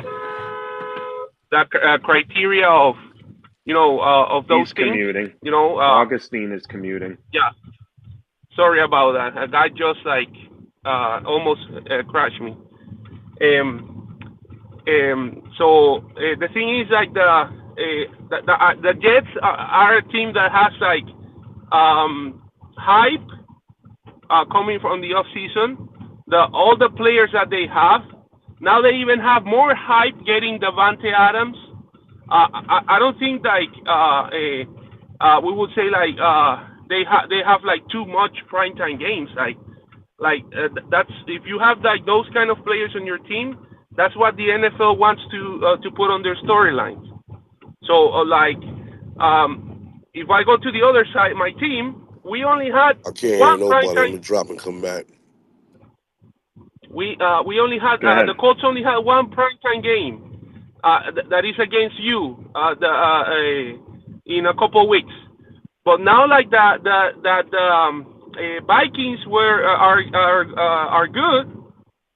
criteria of of those He's things. commuting. You know, Augustine is commuting. yeah. Sorry about that. A guy just like almost crashed me. So the thing is like the Jets are a team that has like hype coming from the off season. All the players that they have now, they even have more hype getting Davante Adams. I don't think like we would say like they have like too much primetime games. That's if you have like those kind of players on your team, that's what the NFL wants to put on their storylines. So if I go to the other side, my team, we only had I can't hear one nobody. Let primetime. me drop and come back. We only had Go ahead. the Colts only had one primetime game. That is against you in a couple of weeks. But now, like Vikings are good.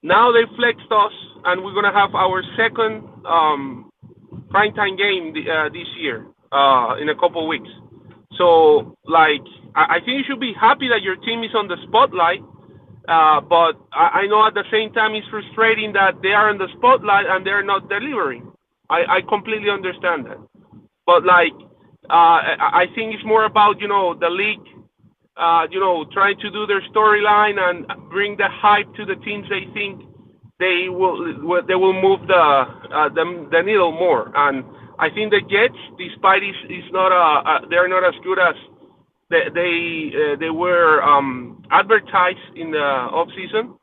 Now they flexed us, and we're gonna have our second primetime game this year in a couple of weeks. So, like, I think you should be happy that your team is on the spotlight. But I know at the same time it's frustrating that they are in the spotlight and they're not delivering. I completely understand that. But like, I think it's more about, the league, trying to do their storyline and bring the hype to the teams they think they will move the needle more. And I think the Jets, despite it's not they're not as good as they were advertised in the off season.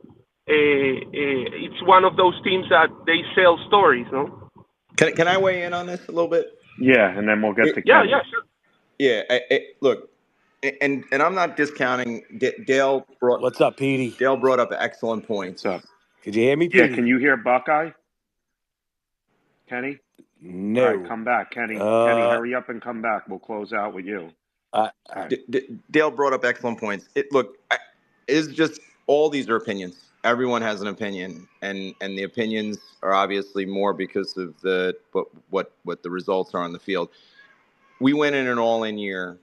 It's one of those teams that they sell stories, no? Can I weigh in on this a little bit? Yeah, and then we'll get to Yeah, Kenny. yeah, sure. Yeah, look, and I'm not discounting. Dale brought. What's up, Petey? Dale brought up excellent points. What's up? Could you hear me, Yeah, Petey? can you hear Buckeye? Kenny? No. All right, come back, Kenny. Kenny, hurry up and come back. We'll close out with you. All right. Dale brought up excellent points. It's just all these are opinions. Everyone has an opinion, and the opinions are obviously more because of what the results are on the field. We went in an all-in year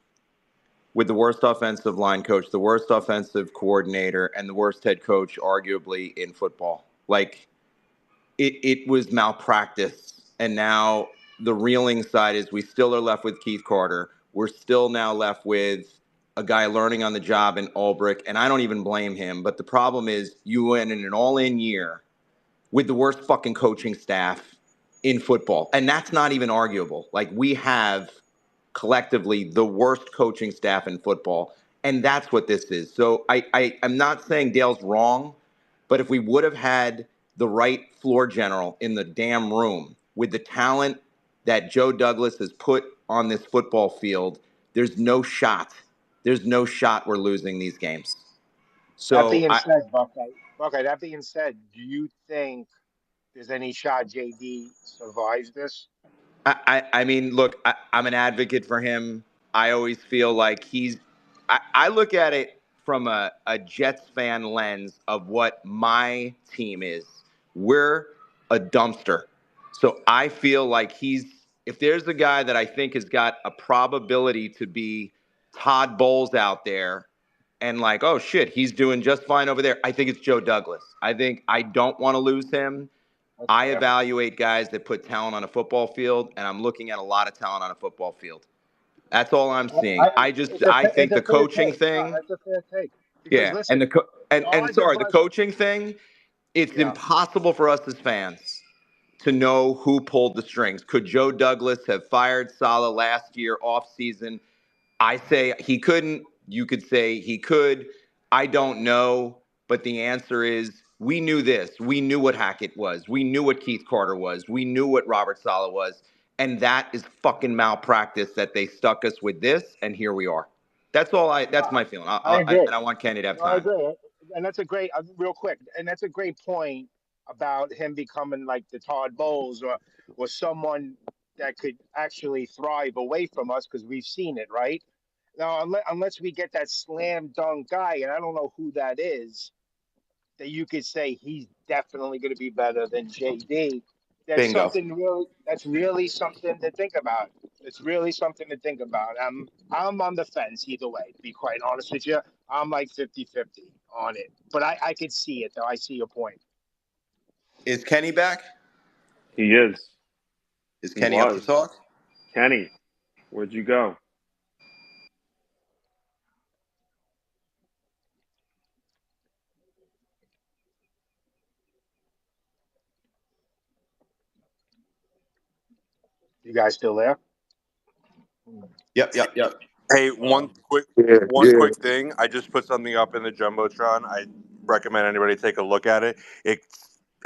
with the worst offensive line coach, the worst offensive coordinator, and the worst head coach, arguably, in football. Like it was malpractice, and now the reeling side is we still are left with Keith Carter. We're still now left with a guy learning on the job in Ulbrich, and I don't even blame him. But the problem is you went in an all-in year with the worst fucking coaching staff in football. And that's not even arguable. Like, we have collectively the worst coaching staff in football. And that's what this is. So I'm not saying Dale's wrong, but if we would have had the right floor general in the damn room with the talent that Joe Douglas has put on this football field, there's no shot. There's no shot we're losing these games. That So being said, Buckeye, that being said, do you think there's any shot JD survives this? I mean, look, I'm an advocate for him. I always feel like I look at it from a Jets fan lens of what my team is. We're a dumpster. So I feel like if there's a guy that I think has got a probability to be Todd Bowles out there and like, oh shit, he's doing just fine over there, I think it's Joe Douglas. I don't want to lose him. That's I fair. evaluate guys that put talent on a football field, and I'm looking at a lot of talent on a football field. That's all I'm seeing. I It's think a the fair coaching take. No, thing, that's a fair take. Because yeah, and listen, the odds of the us, coaching thing, it's yeah. impossible for us as fans to know who pulled the strings. Could Joe Douglas have fired Saleh last year off season? I say he couldn't. You could say he could. I don't know. But the answer is we knew this. We knew what Hackett was. We knew what Keith Carter was. We knew what Robert Saleh was. And that is fucking malpractice that they stuck us with this. And here we are. That's my feeling. I agree. And I want Kenny to have No, I time. agree. And that's a great, real quick, and that's a great point about him becoming like the Todd Bowles or someone that could actually thrive away from us because we've seen it, right? Now, unless we get that slam dunk guy, and I don't know who that is, that you could say he's definitely going to be better than JD. Bingo. That's really something to think about. It's really something to think about. I'm on the fence either way, to be quite honest with you. I'm like 50-50 on it. But I could see it though. I see your point. Is Kenny back? He is. Is He Kenny up to was. talk? Kenny, where'd you go? You guys still there? Yep. Hey, Um, Yeah, one yeah. quick thing. I just put something up in the jumbotron. I recommend anybody take a look at it. It's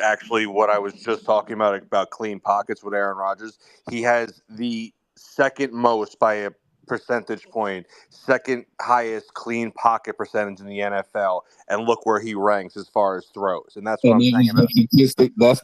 actually what I was just talking about clean pockets with Aaron Rodgers. He has the second most by a percentage point, second highest clean pocket percentage in the NFL, and look where he ranks as far as throws. And that's what And I'm saying about.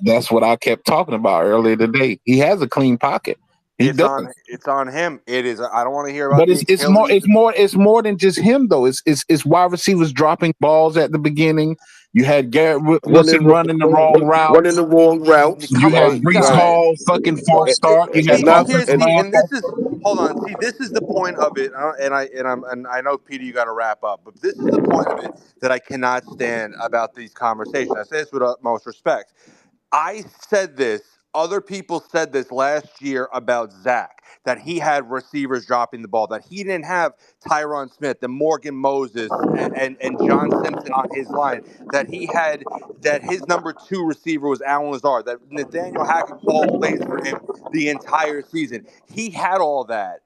that's what I kept talking about earlier today. He has a clean pocket. He does. It's on him. It is. I don't want to hear about But the Achilles. it's more than just him though. It's wide receivers dropping balls at the beginning. You had Garrett Wilson running the wrong Running routes. the wrong routes. You Come had on, Right, Brees right. guys. Hall fucking false start. You had And See, not here's offensive and the line. and this is hold on. See, this is the point of it, and I know Peter, you got to wrap up, but this is the point of it that I cannot stand about these conversations. I say this with utmost respect. I said this. Other people said this last year about Zach, that he had receivers dropping the ball, that he didn't have Tyron Smith and Morgan Moses and John Simpson on his line, that he had that his number two receiver was Alan Lazard, that Nathaniel Hackett called plays for him the entire season. He had all that.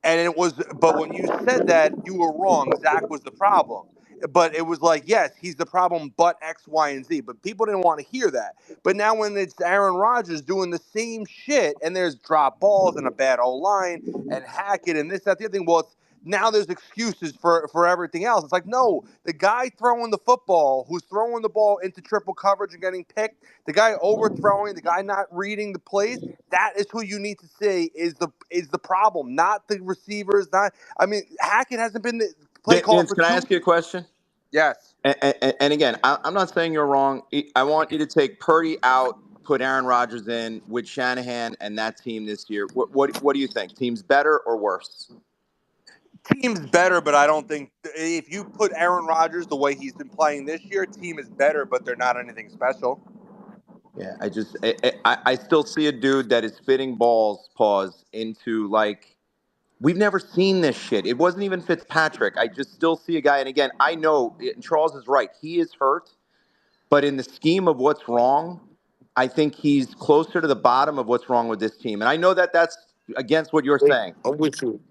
And it was, but when you said that, you were wrong. Zach was the problem. But it was like, yes, he's the problem, but X, Y, and Z. But people didn't want to hear that. But now when it's Aaron Rodgers doing the same shit and there's drop balls and a bad O line and Hackett and this, that, the other thing, well, now there's excuses for everything else. It's like, no, the guy throwing the football, who's throwing the ball into triple coverage and getting picked, the guy overthrowing, the guy not reading the plays, that is who you need to say is the problem, not the receivers. Not, I mean, Hackett hasn't been the play call Vince, for can I two. ask you a question? Yes. And again, I'm not saying you're wrong. I want you to take Purdy out, put Aaron Rodgers in with Shanahan and that team this year. What do you think? Team's better or worse? Team's better, but I don't think if you put Aaron Rodgers the way he's been playing this year, team is better, but they're not anything special. Yeah, I still see a dude that is fitting balls, pause, into like we've never seen this shit. It wasn't even Fitzpatrick. I just still see a guy, and again, I know and Charles is right. He is hurt, but in the scheme of what's wrong, I think he's closer to the bottom of what's wrong with this team. And I know that that's against what you're Hey, saying. I'm with you.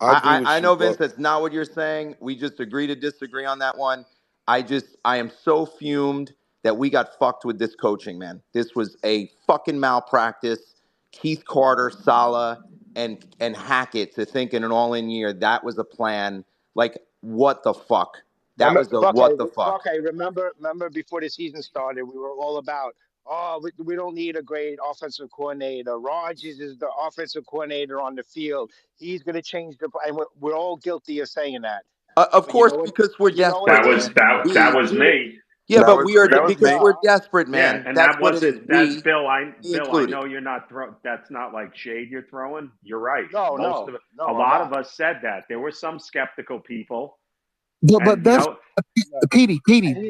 I agree I with you, know, Vince, but that's not what you're saying. We just agree to disagree on that one. I am so fumed that we got fucked with this coaching, man. This was a fucking malpractice. Keith Carter, Salah, and Hackett to think in an all-in year that was a plan. Like, what the fuck? That Remember, was a what the fuck. Remember before the season started, we were all about, oh, we don't need a great offensive coordinator. Rodgers is the offensive coordinator on the field. He's going to change and we're all guilty of saying that. Of But you course, know what? because we're You know what desperate, it That is? was man. that We was me. You Yeah, know but what? we are You know what? because No, we're desperate, Yeah, man. and That's that what it is. wasn't that's We, Bill. me Bill, I included. know you're not that's not like shade you're throwing. You're right. no, Most of no, it, a no. I'm lot of not. us said that. There were some skeptical people, But and you that's know, No. Petey.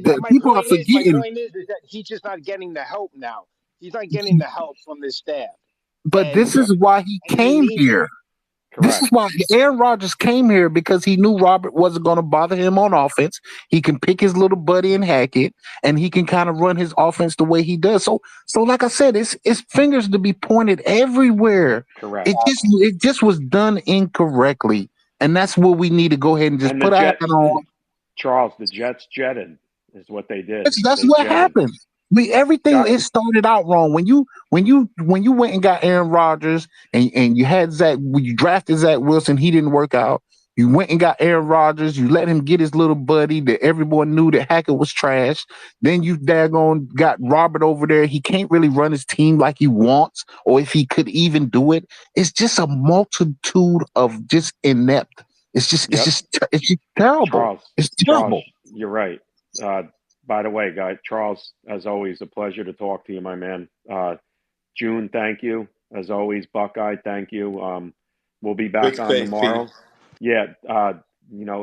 The My people are point is, forgetting. is that he's just not getting the help now. He's not getting the help from his staff, But this and is why he and he came needs it. here. This is correct. why Aaron Rodgers came here because he knew Robert wasn't going to bother him on offense. He can pick his little buddy and Hackett, and he can kind of run his offense the way he does. So like I said, it's fingers to be pointed everywhere. Correct. It just was done incorrectly, and that's what we need to go ahead and just And the put our hat Jets, on. Charles, the Jets jetted is what they did. That's They what jetted. happened. Everything Got it started out wrong when you went and got Aaron Rodgers and you had Zach when you drafted Zach Wilson, he didn't work out. You went and got Aaron Rodgers, you let him get his little buddy that everyone knew that Hackett was trash. Then you daggone got Robert over there. He can't really run his team like he wants, or if he could even do it. It's just a multitude of just inept. yep. It's just terrible. Charles, It's Charles, terrible. you're right. Uh, by the way, guy, Charles, as always, a pleasure to talk to you, my man. June, thank you. As always, Buckeye, thank you. We'll be back Big on thanks, Pete. tomorrow. Yeah,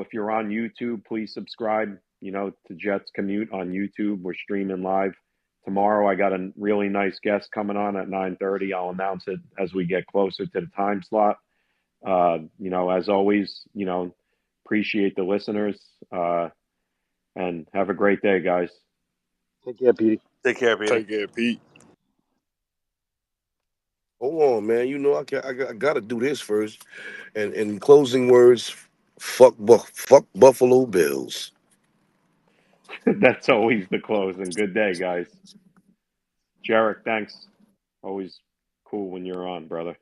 if you're on YouTube, please subscribe, to Jets Commute on YouTube. We're streaming live. Tomorrow I got a really nice guest coming on at 9:30. I'll announce it as we get closer to the time slot. As always, appreciate the listeners, and have a great day, guys. Take care, Petey. Take care, Peter. Take care, Pete. hold on, man. You know I got to do this first. And in closing words, fuck Buffalo Bills. That's always the close, and good day, guys. Jarek, thanks. Always cool when you're on, brother.